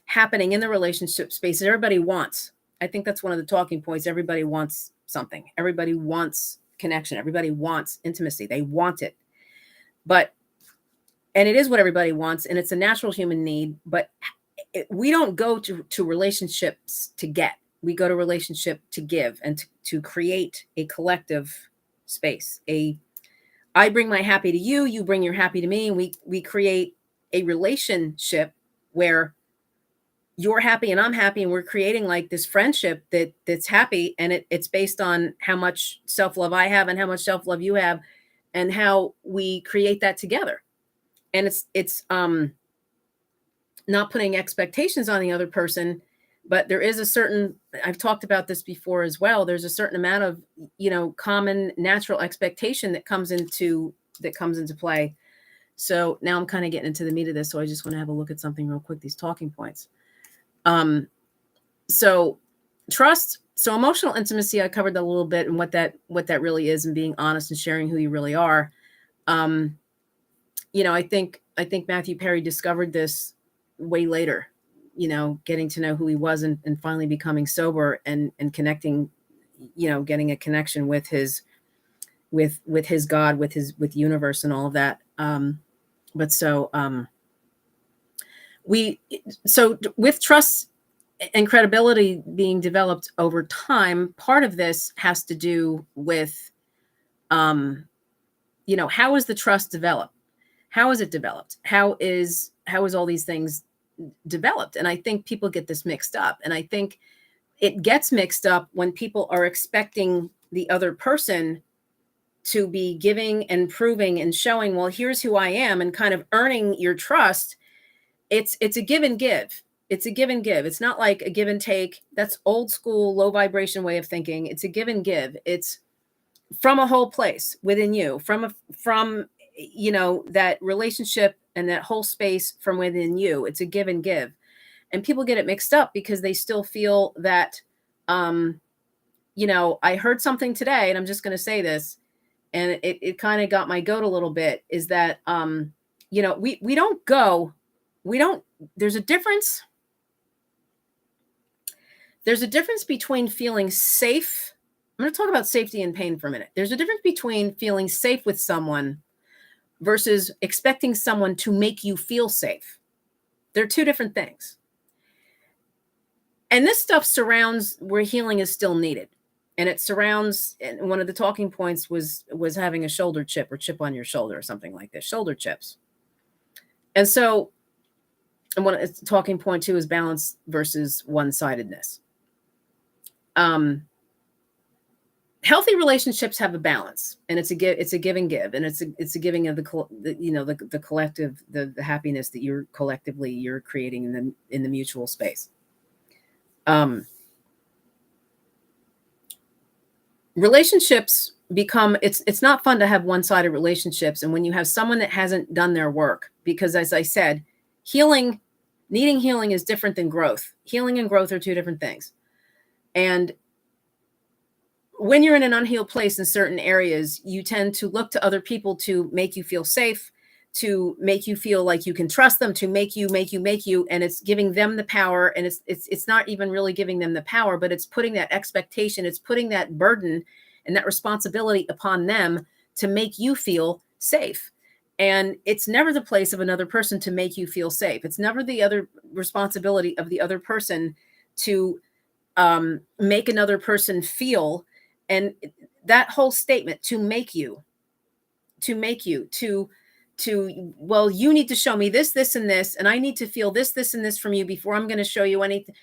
happening in the relationship space. Everybody wants, I think that's one of the talking points. Everybody wants something. Everybody wants connection. Everybody wants intimacy. They want it. And it is what everybody wants, and it's a natural human need, but we don't go to relationships to get. We go to relationship to give and to create a collective space. I bring my happy to you, you bring your happy to me, and we create a relationship where you're happy and I'm happy, and we're creating like this friendship that's happy, and it's based on how much self-love I have and how much self-love you have, and how we create that together. And it's not putting expectations on the other person, but there is a certain, I've talked about this before as well, there's a certain amount of common natural expectation that comes into play. So now I'm kind of getting into the meat of this, so I just want to have a look at something real quick, these talking points. So trust, so emotional intimacy, I covered that a little bit, and what that really is, and being honest and sharing who you really are. I think Matthew Perry discovered this way later, getting to know who he was, and finally becoming sober and connecting, getting a connection with his God, with universe and all of that. With trust and credibility being developed over time, part of this has to do with, how is the trust developed? How is it developed? How is all these things developed. And I think people get this mixed up. And I think it gets mixed up when people are expecting the other person to be giving and proving and showing, well, here's who I am, and kind of earning your trust. It's a give and give. It's a give and give. It's not like a give and take. That's old school, low vibration way of thinking. It's a give and give. It's from a whole place within you, from that relationship and that whole space from within you. It's a give and give. And people get it mixed up because they still feel that I heard something today, and I'm just going to say this, and it kind of got my goat a little bit, is that we don't go, we don't there's a difference. There's a difference between feeling safe. I'm going to talk about safety and pain for a minute. There's a difference between feeling safe with someone versus expecting someone to make you feel safe. They're two different things. And this stuff surrounds where healing is still needed. And it surrounds, and one of the talking points was having a shoulder chip or chip on your shoulder or something like this, shoulder chips. And so, and one talking point too is balance versus one-sidedness. Healthy relationships have a balance, and it's a give and give, and it's a giving of the collective, the happiness that you're creating in the mutual space. Relationships become, it's not fun to have one-sided relationships. And when you have someone that hasn't done their work, because as I said, needing healing is different than growth. Healing and growth are two different things. And when you're in an unhealed place in certain areas, you tend to look to other people to make you feel safe, to make you feel like you can trust them, to make you, and it's giving them the power. And it's not even really giving them the power, but it's putting that expectation, it's putting that burden and that responsibility upon them to make you feel safe. And it's never the place of another person to make you feel safe. It's never the other responsibility of the other person to make another person feel. And that whole statement, to make you, well, you need to show me this, and this, and I need to feel this, and this from you before I'm going to show you anything,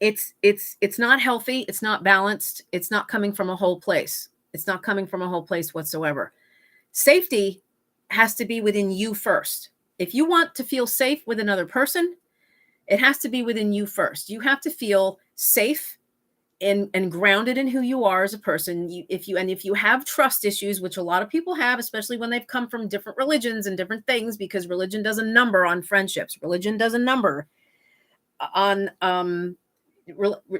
it's not healthy. It's not balanced. It's not coming from a whole place. It's not coming from a whole place whatsoever. Safety has to be within you first. If you want to feel safe with another person, it has to be within you first. You have to feel safe and grounded in who you are as a person. If you have trust issues, which a lot of people have, especially when they've come from different religions and different things, because religion does a number on friendships. Religion does a number on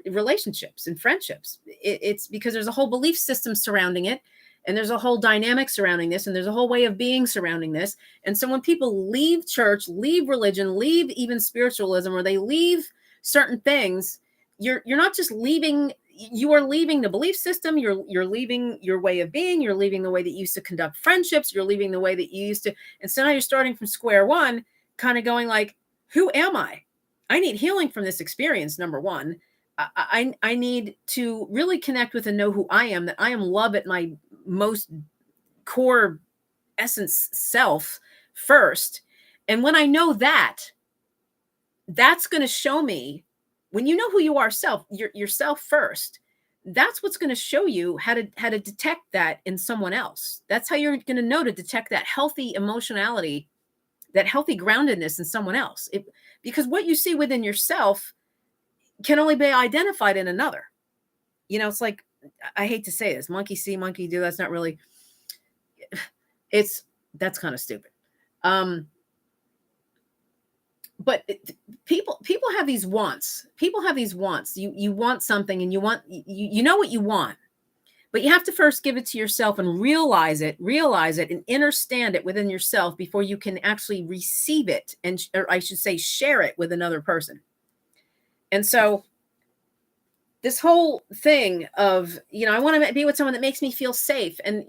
relationships and friendships. It's because there's a whole belief system surrounding it, and there's a whole dynamic surrounding this, and there's a whole way of being surrounding this. And so when people leave church, leave religion, leave even spiritualism, or they leave certain things, you're not just leaving, you are leaving the belief system, you're leaving your way of being, you're leaving the way that you used to conduct friendships, you're leaving the way that you used to, and so now you're starting from square one, kind of going like, who am I? I need healing from this experience, number one. I need to really connect with and know who I am, that I am love at my most core essence self first. And when I know that, that's going to show me, when you know who you are yourself first, that's what's going to show you how to detect that in someone else. That's how you're going to know to detect that healthy emotionality, that healthy groundedness in someone else. Because what you see within yourself can only be identified in another. It's like, I hate to say this, monkey see, monkey do. That's not really, that's kind of stupid. But people have these wants. People have these wants. You want something, and you know what you want, but you have to first give it to yourself and realize it and understand it within yourself before you can actually receive it, or I should say share it with another person. And so this whole thing of, I want to be with someone that makes me feel safe. And,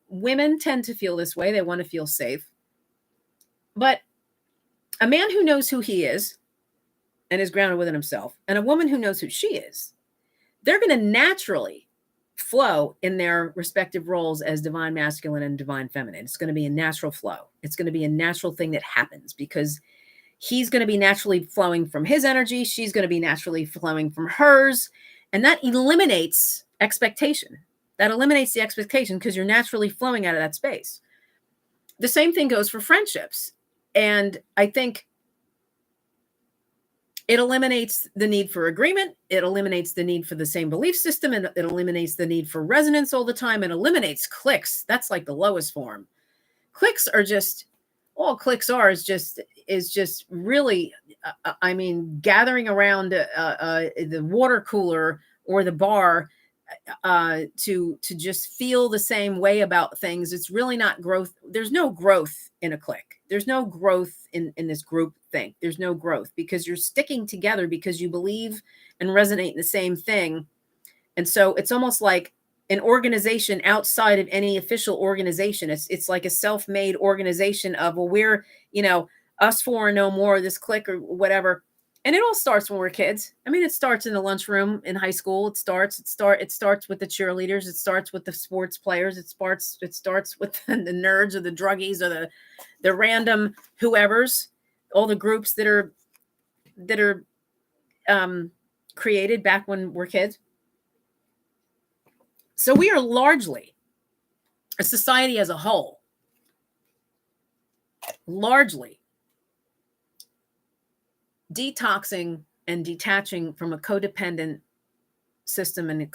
women tend to feel this way. They want to feel safe. But a man who knows who he is and is grounded within himself, and a woman who knows who she is, they're going to naturally flow in their respective roles as divine masculine and divine feminine. It's going to be a natural flow. It's going to be a natural thing that happens because he's going to be naturally flowing from his energy. She's going to be naturally flowing from hers. And that eliminates expectation. That eliminates the expectation because you're naturally flowing out of that space. The same thing goes for friendships. And I think it eliminates the need for agreement. It eliminates the need for the same belief system. And it eliminates the need for resonance all the time. It eliminates cliques. That's like the lowest form. Cliques are just, all cliques are is just really, I mean, gathering around the water cooler or the bar to just feel the same way about things. It's really not growth. There's no growth in a clique. There's no growth in this group thing. There's no growth because you're sticking together because you believe and resonate in the same thing. And so it's almost like an organization outside of any official organization. It's like a self-made organization of, well, we're, us four and no more, this clique or whatever. And it all starts when we're kids. I mean, it starts in the lunchroom in high school. It starts with the cheerleaders. It starts with the sports players. It starts with the nerds or the druggies or the random whoever's, all the groups that are created back when we're kids. So we are largely, a society as a whole, largely detoxing and detaching from a codependent system and a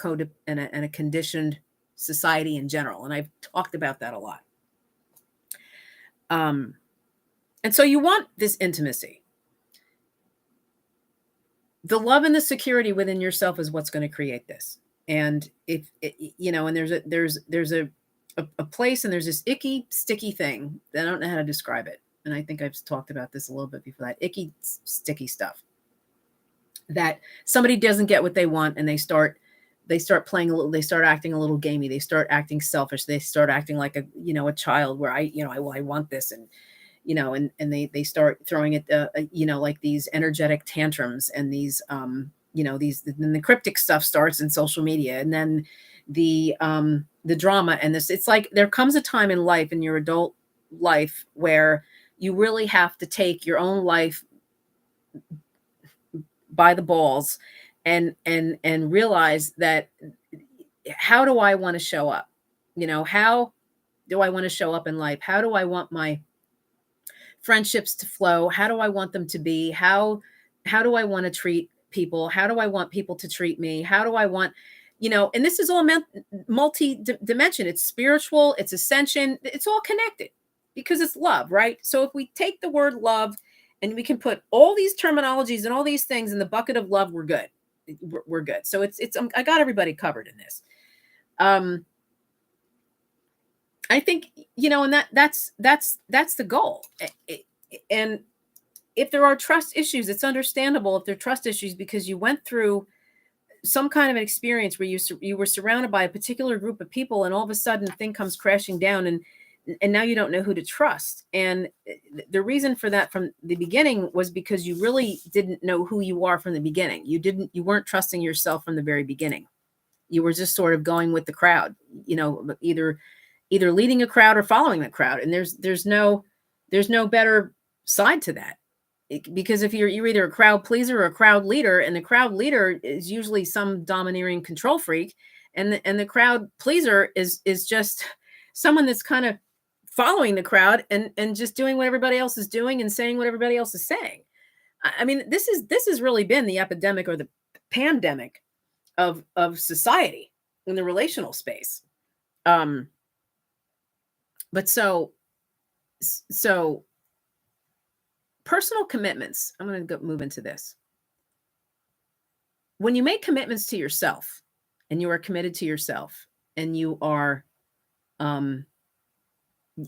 conditioned society in general. And I've talked about that a lot. And so you want this intimacy. The love and the security within yourself is what's going to create this. And if and there's a place, and there's this icky, sticky thing that I don't know how to describe it. And I think I've talked about this a little bit before, that icky, sticky stuff that somebody doesn't get what they want. And they start playing a little, they start acting a little gamey. They start acting selfish. They start acting like a child where I want this. And, and they start throwing it, like these energetic tantrums and these, then the cryptic stuff starts in social media, and then the drama and this. It's like there comes a time in life, in your adult life, where you really have to take your own life by the balls and realize that, how do I want to show up? How do I want to show up in life? How do I want my friendships to flow? How do I want them to be? How do I want to treat people? How do I want people to treat me? How do I want, and this is all multi-dimension. It's spiritual, it's ascension, it's all connected because it's love, right? So if we take the word love and we can put all these terminologies and all these things in the bucket of love, we're good. We're good. So it's I got everybody covered in this. I think, and that's the goal. And if there are trust issues, it's understandable if there are trust issues because you went through some kind of an experience where you were surrounded by a particular group of people, and all of a sudden the thing comes crashing down, and now you don't know who to trust. And the reason for that from the beginning was because you really didn't know who you are from the beginning. You weren't trusting yourself from the very beginning. You were just sort of going with the crowd, either leading a crowd or following the crowd. And there's no better side to that. Because if you're either a crowd pleaser or a crowd leader, and the crowd leader is usually some domineering control freak, and the crowd pleaser is just someone that's kind of following the crowd and just doing what everybody else is doing and saying what everybody else is saying. I mean, this has really been the epidemic or the pandemic of society in the relational space. But so personal commitments, I'm going to move into this. When you make commitments to yourself, and you are committed to yourself, and you are,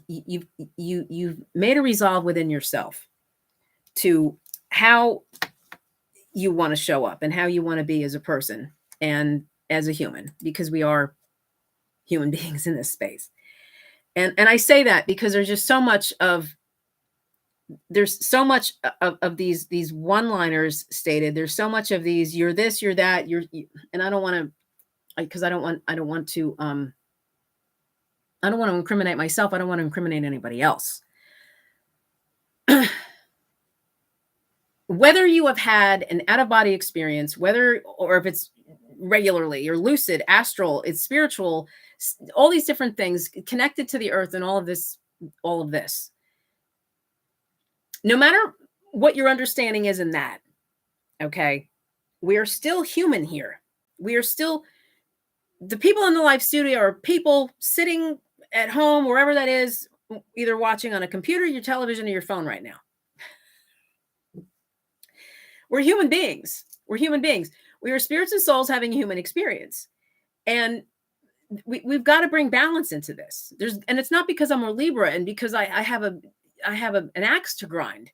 you've made a resolve within yourself to how you want to show up and how you want to be as a person and as a human, because we are human beings in this space. And I say that because there's just so much of these one-liners stated. There's so much of these, you're this, you're that, and I don't want to because I don't want to I don't want to incriminate myself. I don't want to incriminate anybody else. Whether you have had an out-of-body experience, whether or if it's regularly or lucid, astral, it's spiritual, all these different things connected to the earth and all of this, no matter what your understanding is in that, okay, we are still human here. We are still, the people in the live studio are people sitting at home, wherever that is, either watching on a computer, your television, or your phone right now. We're human beings. We're human beings. We are spirits and souls having a human experience. And we've got to bring balance into this. And it's not because I'm a Libra and because I have an axe to grind.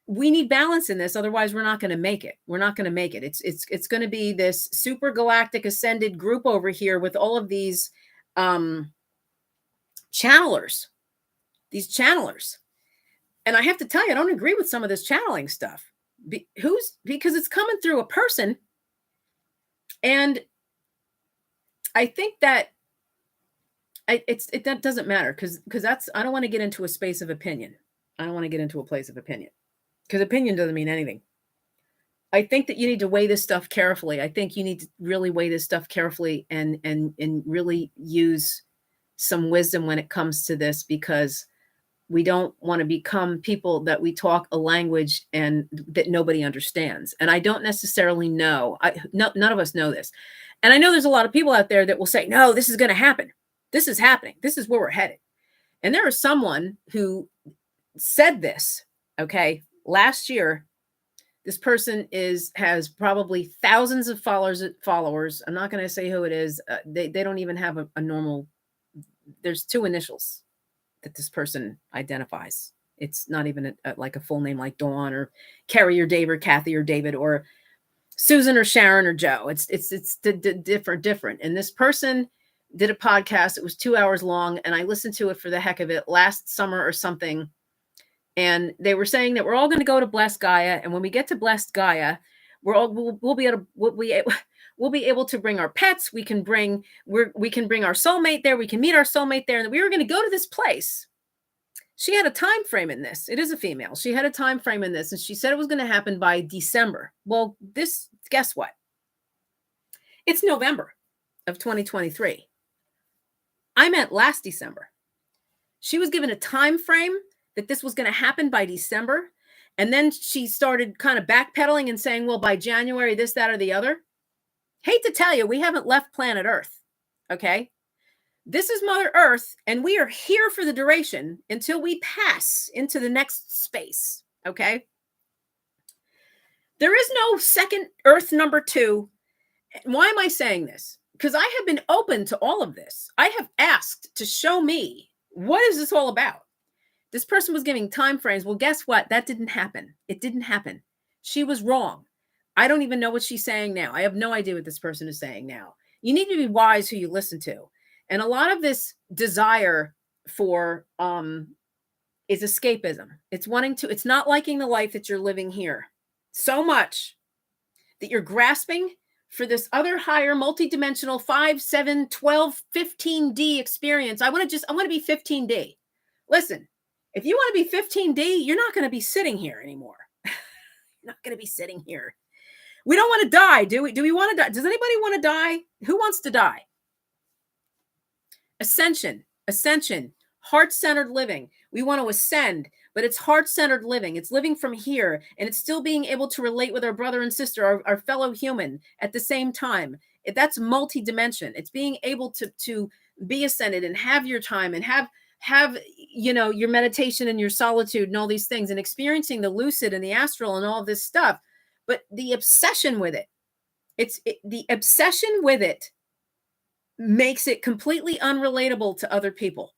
We need balance in this. Otherwise, we're not going to make it. We're not going to make it. It's going to be this super galactic ascended group over here with all of these channelers. And I have to tell you, I don't agree with some of this channeling stuff. Because it's coming through a person. And I think that that doesn't matter because I don't want to get into a space of opinion. I don't want to get into a place of opinion because opinion doesn't mean anything. I think that you need to weigh this stuff carefully. I think you need to really weigh this stuff carefully and really use some wisdom when it comes to this, because we don't want to become people that we talk a language and that nobody understands. And I don't necessarily know. None of us know this. And I know there's a lot of people out there that will say, no, this is going to happen. This is happening. This is where we're headed. And there is someone who said this, okay, last year. This person has probably thousands of followers. I'm not going to say who it is. They don't even have a normal, there's 2 initials that this person identifies. It's not even like a full name like Dawn or Carrie or Dave or Kathy or David or Susan or Sharon or Joe. It's different. And this person did a podcast. It was 2 hours long, and I listened to it for the heck of it last summer or something. And they were saying that we're all going to go to Blessed Gaia, and when we get to Blessed Gaia, we'll be able to bring our pets. We can bring our soulmate there. We can meet our soulmate there, and we were going to go to this place. She had a time frame in this. It is a female. She had a time frame in this, and she said it was going to happen by December. Well, guess what? It's November of 2023. I meant last December. She was given a time frame that this was going to happen by December. And then she started kind of backpedaling and saying, well, by January, this, that, or the other. Hate to tell you, we haven't left planet Earth. Okay. This is Mother Earth, and we are here for the duration until we pass into the next space. Okay. There is no second Earth number 2. Why am I saying this? Because I have been open to all of this. I have asked to show me, what is this all about? This person was giving time frames. Well, guess what? That didn't happen. It didn't happen. She was wrong. I don't even know what she's saying now. I have no idea what this person is saying now. You need to be wise who you listen to. And a lot of this desire for is escapism. It's not liking the life that you're living here so much that you're grasping for this other higher multidimensional 5, 7, 12, 15D experience. I want to be 15D. Listen. If you want to be 15D, you're not going to be sitting here anymore. You're not going to be sitting here. We don't want to die, do we? Do we want to die? Does anybody want to die? Who wants to die? Ascension, heart-centered living. We want to ascend, but it's heart-centered living. It's living from here, and it's still being able to relate with our brother and sister, our fellow human at the same time. That's multi-dimension. It's being able to be ascended and have your time and have your meditation and your solitude and all these things and experiencing the lucid and the astral and all this stuff. But the obsession with it, the obsession with it makes it completely unrelatable to other people.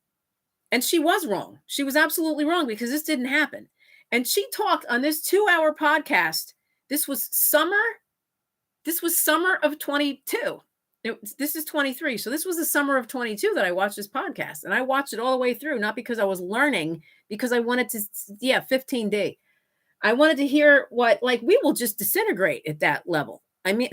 And she was wrong. She was absolutely wrong, because this didn't happen. And she talked on this 2-hour podcast. This was summer of 22. This is 23. So this was the summer of 22 that I watched this podcast, and I watched it all the way through, not because I was learning, because I wanted to, 15D. I wanted to hear we will just disintegrate at that level. I mean,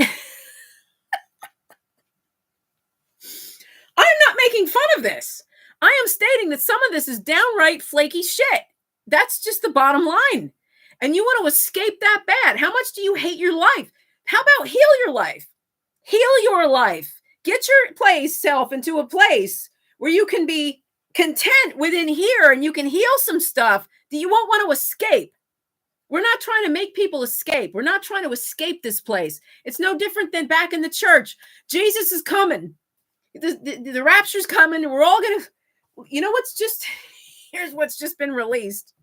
making fun of this. I am stating that some of this is downright flaky shit. That's just the bottom line. And you want to escape that bad. How much do you hate your life? How about heal your life? Heal your life. Get your self into a place where you can be content within here and you can heal some stuff that you won't want to escape. We're not trying to make people escape. We're not trying to escape this place. It's no different than back in the church. Jesus is coming. The rapture's coming. And we're all going to, here's what's just been released.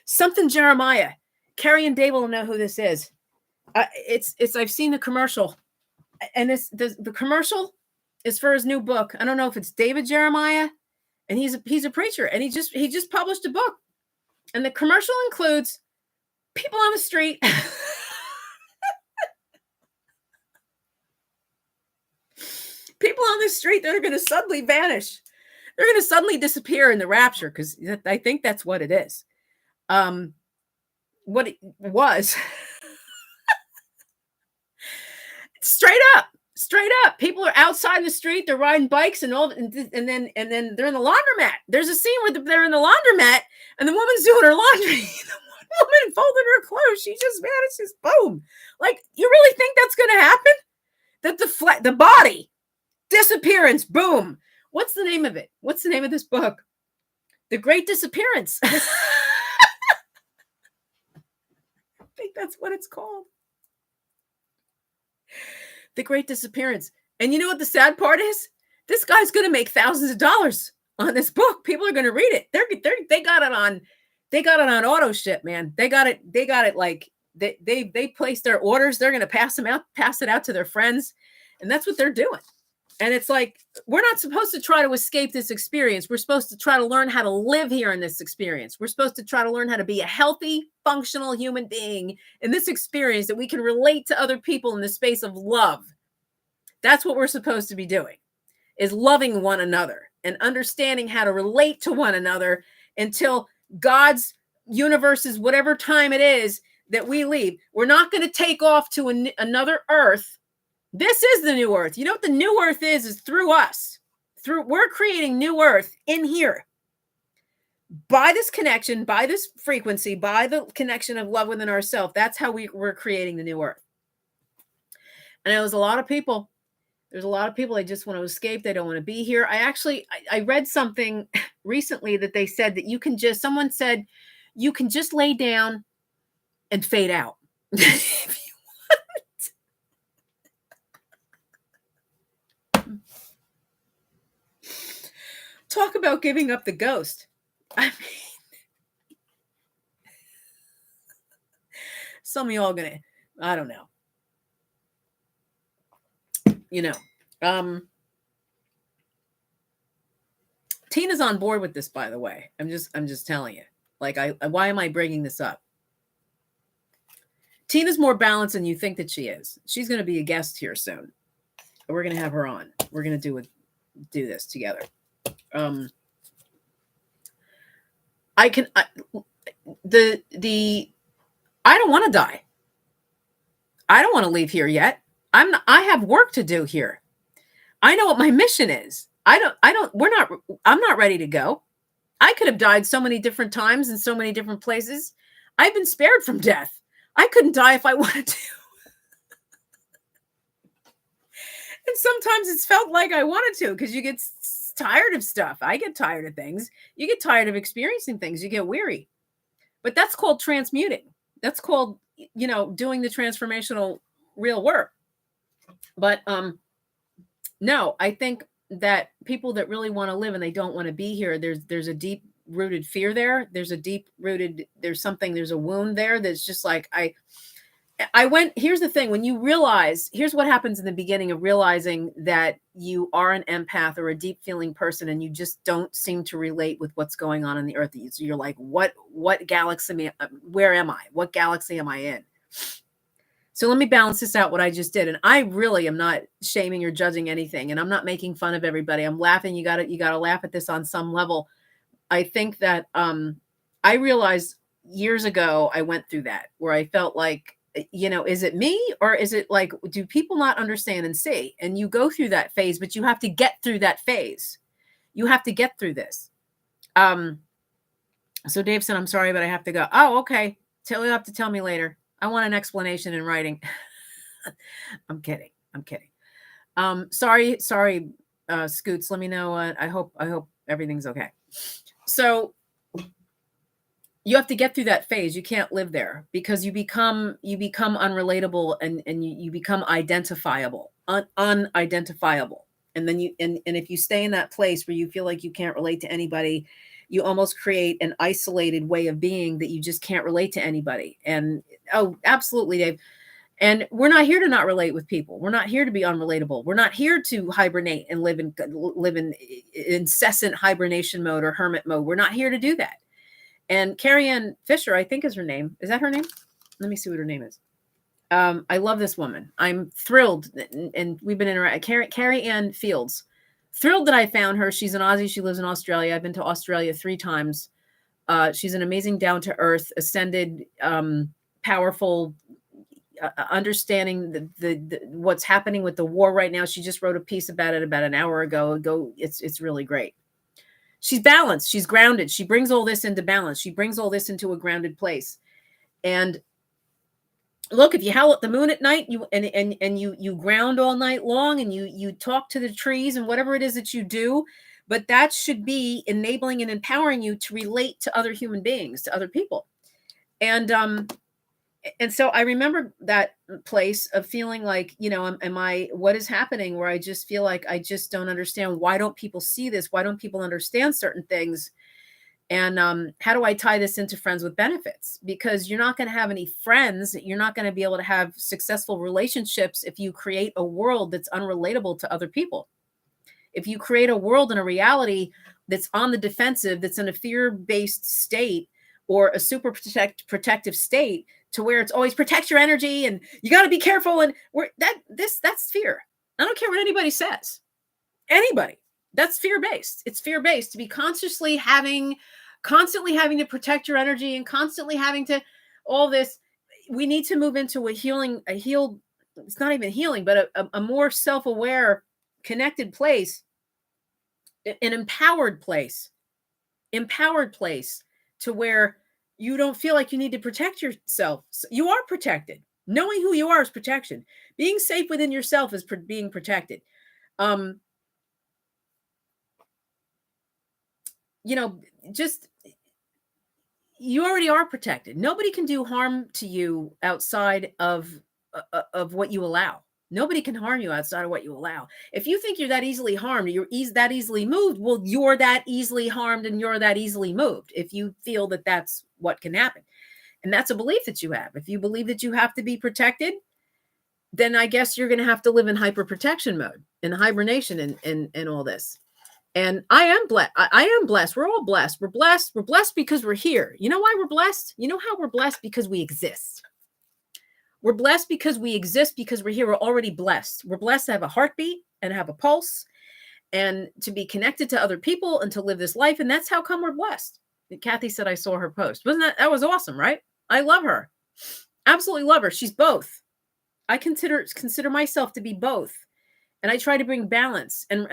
Something Jeremiah. Carrie and Dave will know who this is. I've seen the commercial. And the commercial is for his new book. I don't know if it's David Jeremiah. And he's a preacher. And he just published a book. And the commercial includes people on the street. People on the street that are going to suddenly vanish. They're going to suddenly disappear in the rapture, because I think that's what it is. What it was. Straight up. People are outside in the street. They're riding bikes and then they're in the laundromat. There's a scene where they're in the laundromat and the woman's doing her laundry. The woman folding her clothes. She just vanishes. Boom. Like, you really think that's going to happen? That the body disappearance. Boom. What's the name of it? What's the name of this book? The Great Disappearance. I think that's what it's called. The Great Disappearance. And you know what the sad part is? This guy's going to make thousands of dollars on this book. People are going to read it. They got it on auto ship, man. They got it like they placed their orders. They're going to pass it out to their friends. And that's what they're doing. And it's like, we're not supposed to try to escape this experience. We're supposed to try to learn how to live here in this experience. We're supposed to try to learn how to be a healthy, functional human being in this experience, that we can relate to other people in the space of love. That's what we're supposed to be doing, is loving one another and understanding how to relate to one another until God's universe is whatever time it is that we leave. We're not going to take off to another earth. This is the new earth. You know what the new earth is through us. We're creating new earth in here. By this connection, by this frequency, by the connection of love within ourselves. That's how we're creating the new earth. And there's a lot of people they just want to escape. They don't want to be here. I read something recently that they said that someone said you can just lay down and fade out. If you want. Talk about giving up the ghost. I mean, some of y'all gonna, I don't know. Tina's on board with this, by the way. I'm just telling you. Like, why am I bringing this up? Tina's more balanced than you think that she is. She's going to be a guest here soon. We're going to have her on. We're going to do this together. I don't want to die. I don't want to leave here yet. I have work to do here. I know what my mission is. I'm not ready to go. I could have died so many different times in so many different places. I've been spared from death. I couldn't die if I wanted to. And sometimes it's felt like I wanted to, because you get tired of stuff. I get tired of things. You get tired of experiencing things. You get weary. But that's called transmuting. That's called, doing the transformational real work. But no, I think that people that really want to live and they don't want to be here, there's a deep rooted fear there. There's a wound there that's just like, here's the thing. When you realize, here's what happens in the beginning of realizing that you are an empath or a deep feeling person, and you just don't seem to relate with what's going on the earth. So you're like, what galaxy, where am I? What galaxy am I in? So let me balance this out, what I just did. And I really am not shaming or judging anything. And I'm not making fun of everybody. I'm laughing. You gotta laugh at this on some level. I think that I realized years ago, I went through that, where I felt like is it me, or is it like, do people not understand and see? And you go through that phase, but you have to get through that phase. You have to get through this. So Dave said, I'm sorry, but I have to go. Oh, okay. You'll have to tell me later. I want an explanation in writing. I'm kidding. Sorry, Scoots. Let me know. I hope everything's okay. So you have to get through that phase. You can't live there, because you become unrelatable, and you become identifiable, unidentifiable. And then and if you stay in that place where you feel like you can't relate to anybody, you almost create an isolated way of being that you just can't relate to anybody. And oh, absolutely, Dave. And we're not here to not relate with people. We're not here to be unrelatable. We're not here to hibernate and live in incessant hibernation mode or hermit mode. We're not here to do that. And Carrie Ann Fisher, I think, is her name. Is that her name? Let me see what her name is. I love this woman. I'm thrilled, and we've been interacting. Carrie Ann Fields. Thrilled that I found her. She's an Aussie. She lives in Australia. I've been to Australia 3 times. She's an amazing, down-to-earth, ascended, powerful, understanding the what's happening with the war right now. She just wrote a piece about it about an hour ago. It's really great. She's balanced. She's grounded. She brings all this into balance. She brings all this into a grounded place. And look, if you howl at the moon at night, you ground all night long, and you talk to the trees and whatever it is that you do, but that should be enabling and empowering you to relate to other human beings, to other people. And so I remember that place of feeling like, what is happening, where I just feel like I just don't understand. Why don't people see this? Why don't people understand certain things? And how do I tie this into friends with benefits? Because you're not going to have any friends. You're not going to be able to have successful relationships if you create a world that's unrelatable to other people. If you create a world and a reality that's on the defensive, that's in a fear-based state or a super protective state, to where it's always protect your energy and you got to be careful, and that's fear. I don't care what anybody says. Anybody. That's fear-based. It's fear-based to be constantly having to protect your energy and constantly having to all this. We need to move into it's not even healing, but a more self-aware, connected place, an empowered place to where you don't feel like you need to protect yourself. You are protected. Knowing who you are is protection. Being safe within yourself is being protected. Just, you already are protected. Nobody can do harm to you outside of what you allow. Nobody can harm you outside of what you allow. If you think you're that easily harmed, you're that easily moved, well, you're that easily harmed and you're that easily moved. If you feel that that's what can happen. And that's a belief that you have. If you believe that you have to be protected, then I guess you're going to have to live in hyper protection mode, in hibernation, and all this. And I am blessed. I am blessed. We're all blessed. We're blessed. We're blessed because we're here. You know why we're blessed? You know how we're blessed? Because we exist. We're blessed because we exist, because we're here. We're already blessed. We're blessed to have a heartbeat and have a pulse and to be connected to other people and to live this life. And that's how come we're blessed. And Kathy said, I saw her post. That was awesome, right? I love her. Absolutely love her. She's both. I consider myself to be both. And I try to bring balance and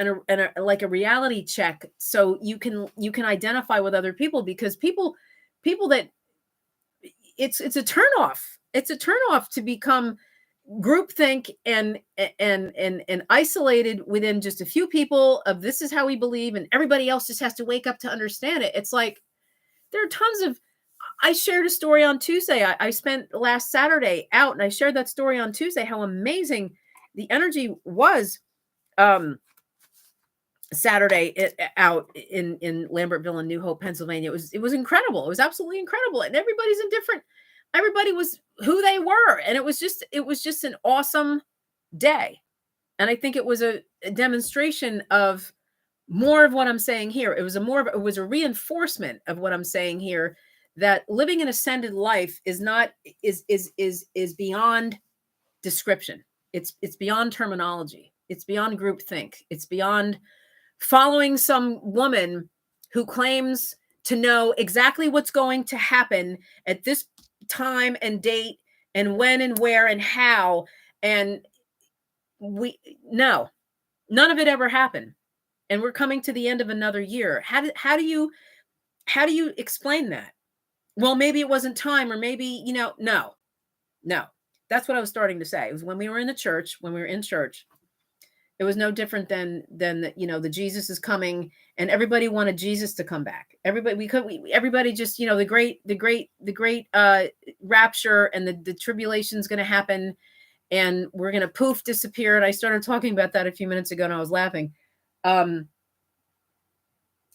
like a reality check, so you can identify with other people, because people that it's a turnoff. It's a turnoff to become groupthink and isolated within just a few people of this is how we believe, and everybody else just has to wake up to understand it. It's like there are tons of. I shared a story on Tuesday. I spent last Saturday out, and I shared that story on Tuesday. How amazing the energy was. Saturday out in Lambertville and New Hope, Pennsylvania. It was incredible. It was absolutely incredible. And everybody was who they were. And it was just an awesome day. And I think it was a demonstration of more of what I'm saying here. It was a reinforcement of what I'm saying here, that living an ascended life is beyond description. It's beyond terminology. It's beyond groupthink. It's beyond following some woman who claims to know exactly what's going to happen at this time and date and when and where and how. And no, none of it ever happened. And we're coming to the end of another year. How do you explain that? Well, maybe it wasn't time, or maybe, no, no. That's what I was starting to say. It was when we were in church, it was no different than the Jesus is coming, and everybody wanted Jesus to come back. Everybody just, the great rapture, and the tribulation's going to happen, and we're going to poof disappear. And I started talking about that a few minutes ago, and I was laughing.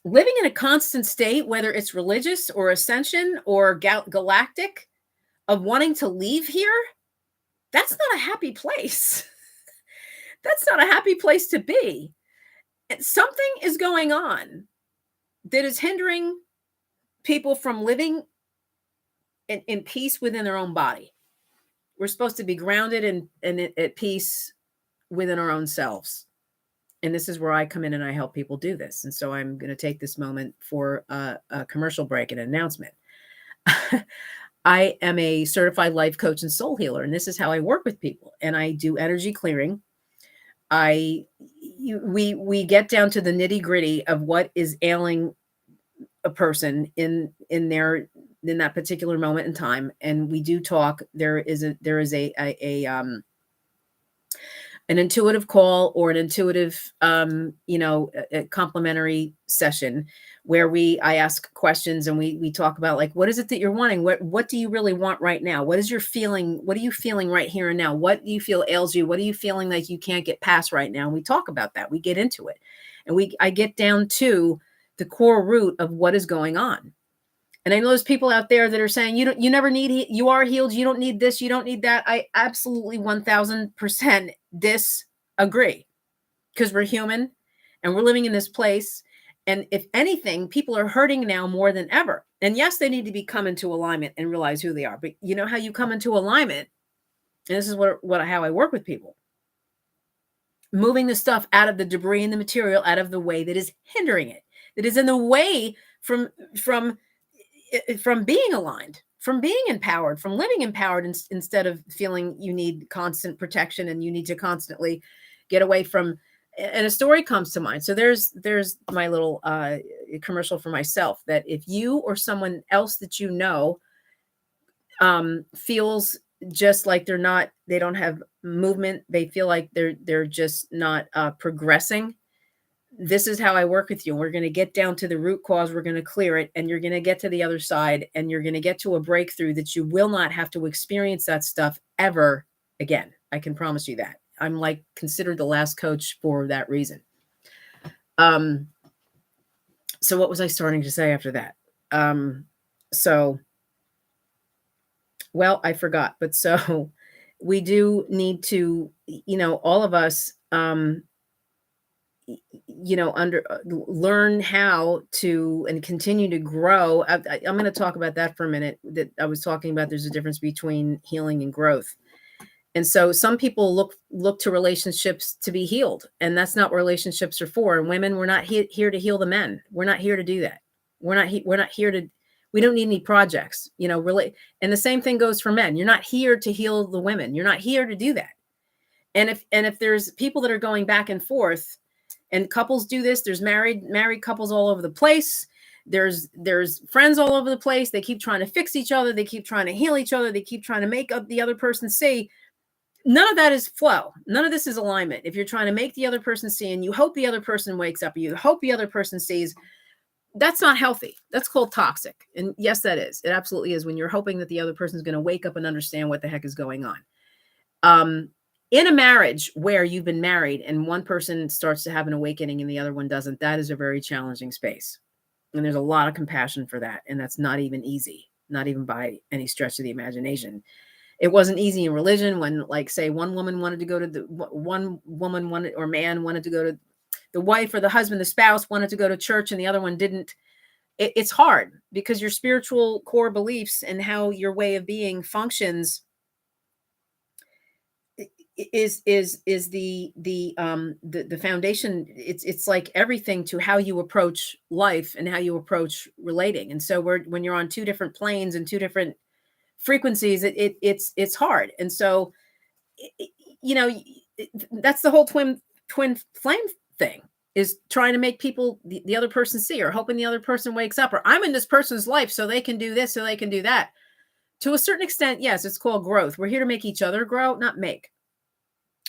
Living in a constant state, whether it's religious or ascension or galactic, of wanting to leave here, that's not a happy place. That's not a happy place to be. Something is going on that is hindering people from living in peace within their own body. We're supposed to be grounded and at peace within our own selves. And this is where I come in and I help people do this. And so I'm going to take this moment for a commercial break and an announcement. I am a certified life coach and soul healer, and this is how I work with people. And I do energy clearing. We get down to the nitty gritty of what is ailing a person in that particular moment in time, and we do talk. There is an intuitive call, or an intuitive, a complimentary session where I ask questions, and we talk about, like, what is it that you're wanting? What do you really want right now? What is your feeling? What are you feeling right here and now? What do you feel ails you? What are you feeling like you can't get past right now? And we talk about that. We get into it, and I get down to the core root of what is going on. And I know there's people out there that are saying, you never need, you are healed. You don't need this. You don't need that. I absolutely 1000% disagree, because we're human and we're living in this place. And if anything, people are hurting now more than ever. And yes, they need to come into alignment and realize who they are. But you know how you come into alignment? And this is how I work with people. Moving the stuff out of the debris and the material out of the way that is hindering it, that is in the way from being aligned, from being empowered, from living empowered, instead of feeling you need constant protection and you need to constantly get away from. And a story comes to mind. So there's my little commercial for myself, that if you or someone else that you know feels just like they don't have movement, they feel like they're just not progressing, this is how I work with you. We're going to get down to the root cause. We're going to clear it, and you're going to get to the other side, and you're going to get to a breakthrough that you will not have to experience that stuff ever again. I can promise you that. I'm like considered the last coach for that reason. So what was I starting to say after that? Well, I forgot, but so we do need to, all of us, learn how to and continue to grow. I'm going to talk about that for a minute. That I was talking about, there's a difference between healing and growth. And so some people look to relationships to be healed, and that's not what relationships are for. And women, we're not here to heal the men. We're not here to do that. We're not here to. We don't need any projects, really. And the same thing goes for men. You're not here to heal the women. You're not here to do that. And if there's people that are going back and forth, and couples do this, there's married couples all over the place. There's friends all over the place. They keep trying to fix each other. They keep trying to heal each other. They keep trying to make up the other person see. None of that is flow. None of this is alignment. If you're trying to make the other person see, and you hope the other person wakes up, or you hope the other person sees, that's not healthy. That's called toxic. And yes, that is. It absolutely is, when you're hoping that the other person is going to wake up and understand what the heck is going on. In a marriage where you've been married and one person starts to have an awakening and the other one doesn't, that is a very challenging space. And there's a lot of compassion for that. And that's not even easy, not even by any stretch of the imagination. It wasn't easy in religion when, like, say, one woman wanted to go to man wanted to go to, the wife or the husband, the spouse wanted to go to church, and the other one didn't. It's hard, because your spiritual core beliefs and how your way of being functions is the foundation. It's like everything to how you approach life and how you approach relating. And so when you're on two different planes and two different frequencies, it's hard. And so, i- you know, that's the whole twin flame thing, is trying to make people, the other person see, or hoping the other person wakes up, or I'm in this person's life so they can do this, so they can do that. To a certain extent, yes, it's called growth. We're here to make each other grow, not make.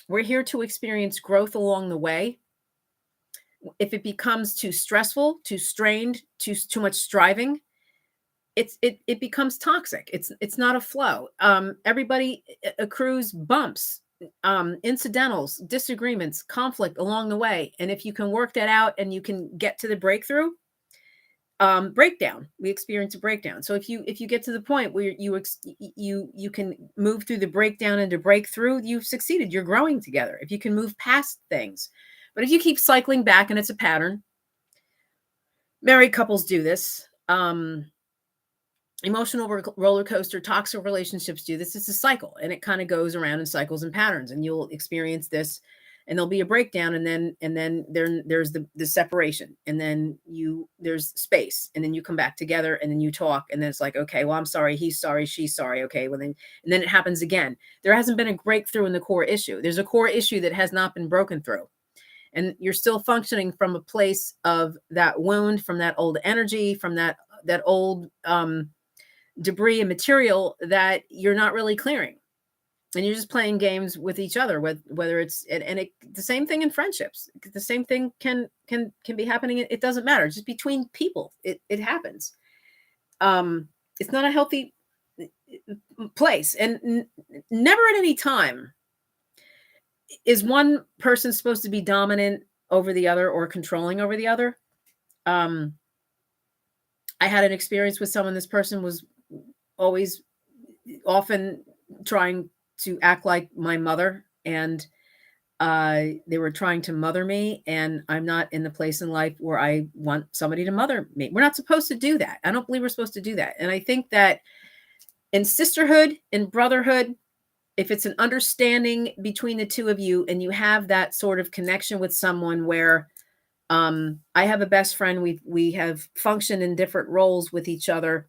We're here to experience growth along the way. If it becomes too stressful, too strained, too much striving, it becomes toxic. It's not a flow. Everybody accrues bumps, incidentals, disagreements, conflict along the way. And if you can work that out and you can get to the breakthrough, breakdown, we experience a breakdown. So if you get to the point where you can move through the breakdown into breakthrough, you've succeeded. You're growing together if you can move past things. But if you keep cycling back, and it's a pattern, married couples do this, emotional roller coaster, toxic relationships do this. It's a cycle, and it kind of goes around in cycles and patterns, and you'll experience this, and there'll be a breakdown, and then there's the separation, and then there's space, and then you come back together, and then you talk, and then it's like, okay, well, I'm sorry, he's sorry, she's sorry, okay, well then, and then it happens again. There hasn't been a breakthrough in the core issue. There's a core issue that has not been broken through, and you're still functioning from a place of that wound, from that old energy, from that old debris and material that you're not really clearing. And you're just playing games with each other, whether it's, the same thing in friendships. The same thing can be happening. It doesn't matter. Just between people, it happens. It's not a healthy place, and never at any time is one person supposed to be dominant over the other or controlling over the other. I had an experience with someone. This person was often trying to act like my mother, and they were trying to mother me, and I'm not in the place in life where I want somebody to mother me. We're not supposed to do that. I don't believe we're supposed to do that. And I think that in sisterhood, in brotherhood, if it's an understanding between the two of you, and you have that sort of connection with someone where, I have a best friend, we have functioned in different roles with each other.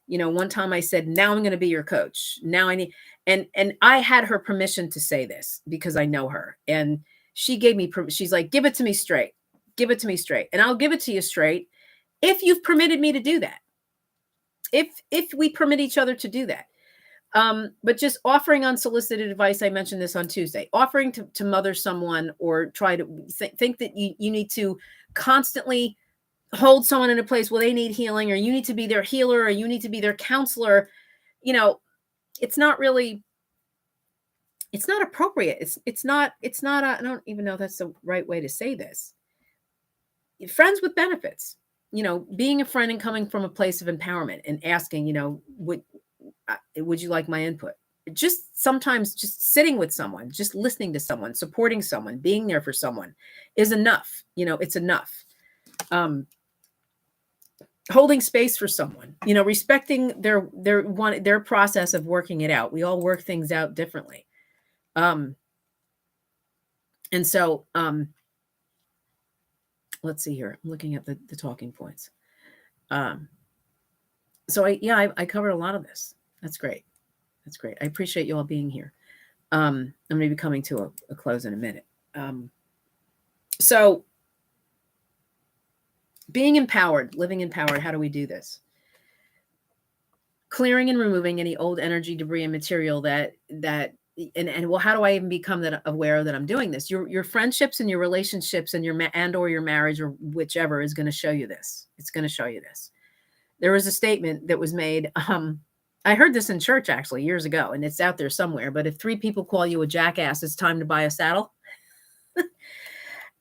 One time I said, now I'm going to be your coach. Now I need, and I had her permission to say this because I know her, and she gave me, she's like, give it to me straight, give it to me straight. And I'll give it to you straight if you've permitted me to do that. If we permit each other to do that. But just offering unsolicited advice, I mentioned this on Tuesday, offering to mother someone, or try to think that you need to constantly hold someone in a place where they need healing, or you need to be their healer, or you need to be their counselor. It's not really, it's not appropriate. It's not I don't even know if that's the right way to say this. Friends with benefits, being a friend and coming from a place of empowerment and asking, would you like my input? Just sometimes just sitting with someone, just listening to someone, supporting someone, being there for someone is enough. It's enough. Holding space for someone, respecting their process of working it out. We all work things out differently. And so, let's see here. I'm looking at the talking points. So I covered a lot of this. That's great. That's great. I appreciate you all being here. I'm going to be coming to a close in a minute. So being empowered, living empowered, how do we do this? Clearing and removing any old energy, debris, and material that well, how do I even become that aware that I'm doing this? Your friendships and your relationships and or your marriage, or whichever, is going to show you this. It's going to show you this. There was a statement that was made. I heard this in church actually years ago, and it's out there somewhere. But if 3 people call you a jackass, it's time to buy a saddle.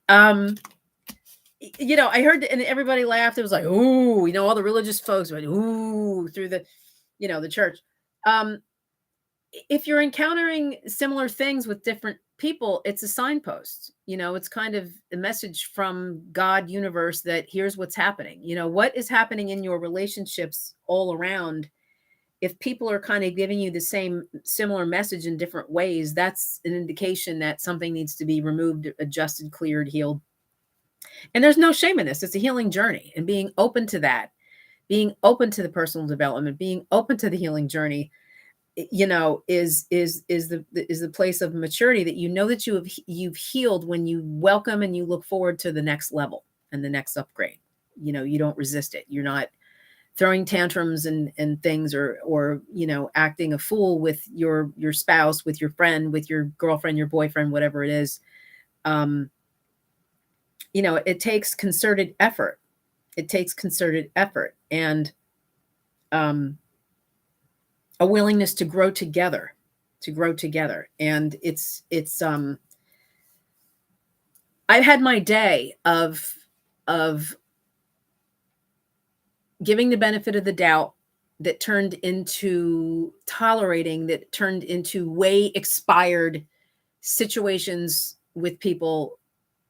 I heard, and everybody laughed. It was like, ooh, all the religious folks went, ooh, through the, the church. If you're encountering similar things with different people, it's a signpost. It's kind of a message from God, universe, that here's what's happening. What is happening in your relationships all around. If people are kind of giving you the similar message in different ways, that's an indication that something needs to be removed, adjusted, cleared, healed. And there's no shame in this. It's a healing journey, and being open to that, being open to the personal development, being open to the healing journey. is the place of maturity, that you know that you've healed when you welcome and you look forward to the next level and the next upgrade. You don't resist it. You're not throwing tantrums and things, or acting a fool with your spouse, with your friend, with your girlfriend, your boyfriend, whatever it is. It takes concerted effort. It takes concerted effort and a willingness to grow together, And I've had my day of giving the benefit of the doubt that turned into tolerating, that turned into way expired situations with people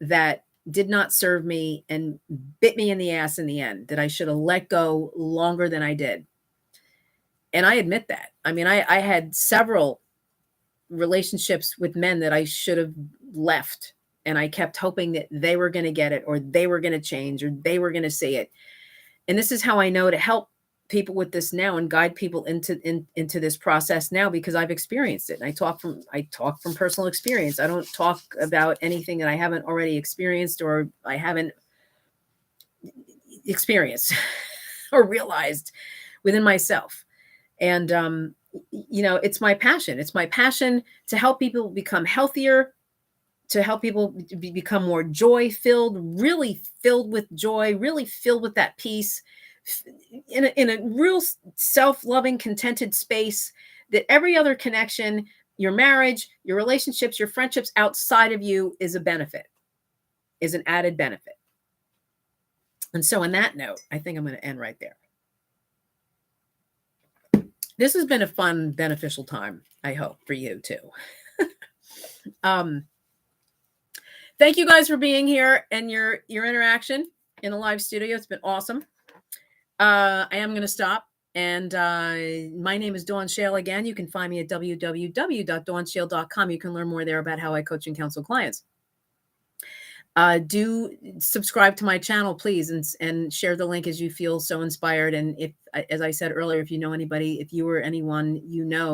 that did not serve me and bit me in the ass in the end, that I should have let go longer than I did. And I admit that. I mean, I had several relationships with men that I should have left. And I kept hoping that they were going to get it, or they were going to change, or they were going to see it. And this is how I know to help people with this now and guide people into this process now, because I've experienced it. And I talk from personal experience. I don't talk about anything that I haven't already experienced, or I haven't experienced or realized within myself. And it's my passion. It's my passion to help people become healthier, to help people become more joy-filled, really filled with joy, really filled with that peace, in a real self-loving, contented space, that every other connection, your marriage, your relationships, your friendships outside of you, is a benefit, is an added benefit. And so on that note, I think I'm going to end right there. This has been a fun, beneficial time, I hope, for you too. Thank you guys for being here and your interaction in the live studio. It's been awesome. I am going to stop. And my name is Dawn Shale again. You can find me at www.dawnshale.com. You can learn more there about how I coach and counsel clients. Do subscribe to my channel, please, and share the link as you feel so inspired. And if, as I said earlier, if you know anybody, if you or anyone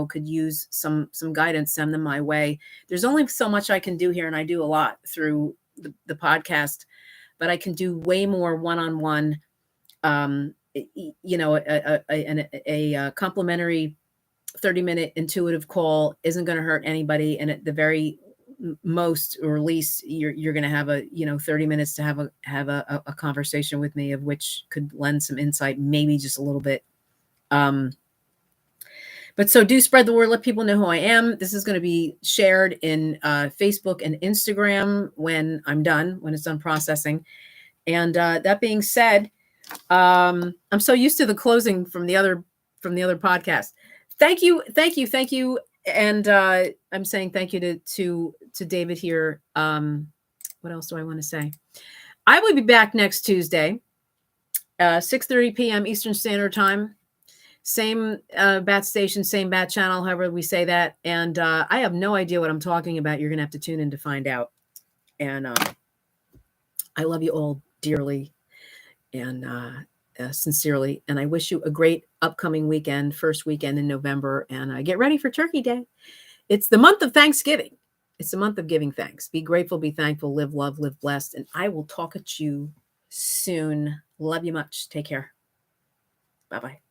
could use some guidance, send them my way. There's only so much I can do here, and I do a lot through the podcast, but I can do way more one-on-one. A complimentary 30-minute intuitive call isn't going to hurt anybody, and at the very most or least, you're going to have 30 minutes to have a conversation with me, of which could lend some insight, maybe just a little bit. But so do spread the word, let people know who I am. This is going to be shared in Facebook and Instagram when I'm done, when it's done processing. And that being said, I'm so used to the closing from the other podcast. Thank you. And I'm saying thank you to David here. What else do I want to say? I will be back next Tuesday, 6:30 p.m. Eastern Standard Time. Same bat station, same bat channel, however we say that. And I have no idea what I'm talking about. You're going to have to tune in to find out. And I love you all dearly and sincerely. And I wish you a great upcoming weekend, first weekend in November. And get ready for Turkey Day. It's the month of Thanksgiving. It's a month of giving thanks. Be grateful, be thankful, live love, live blessed. And I will talk at you soon. Love you much. Take care. Bye-bye.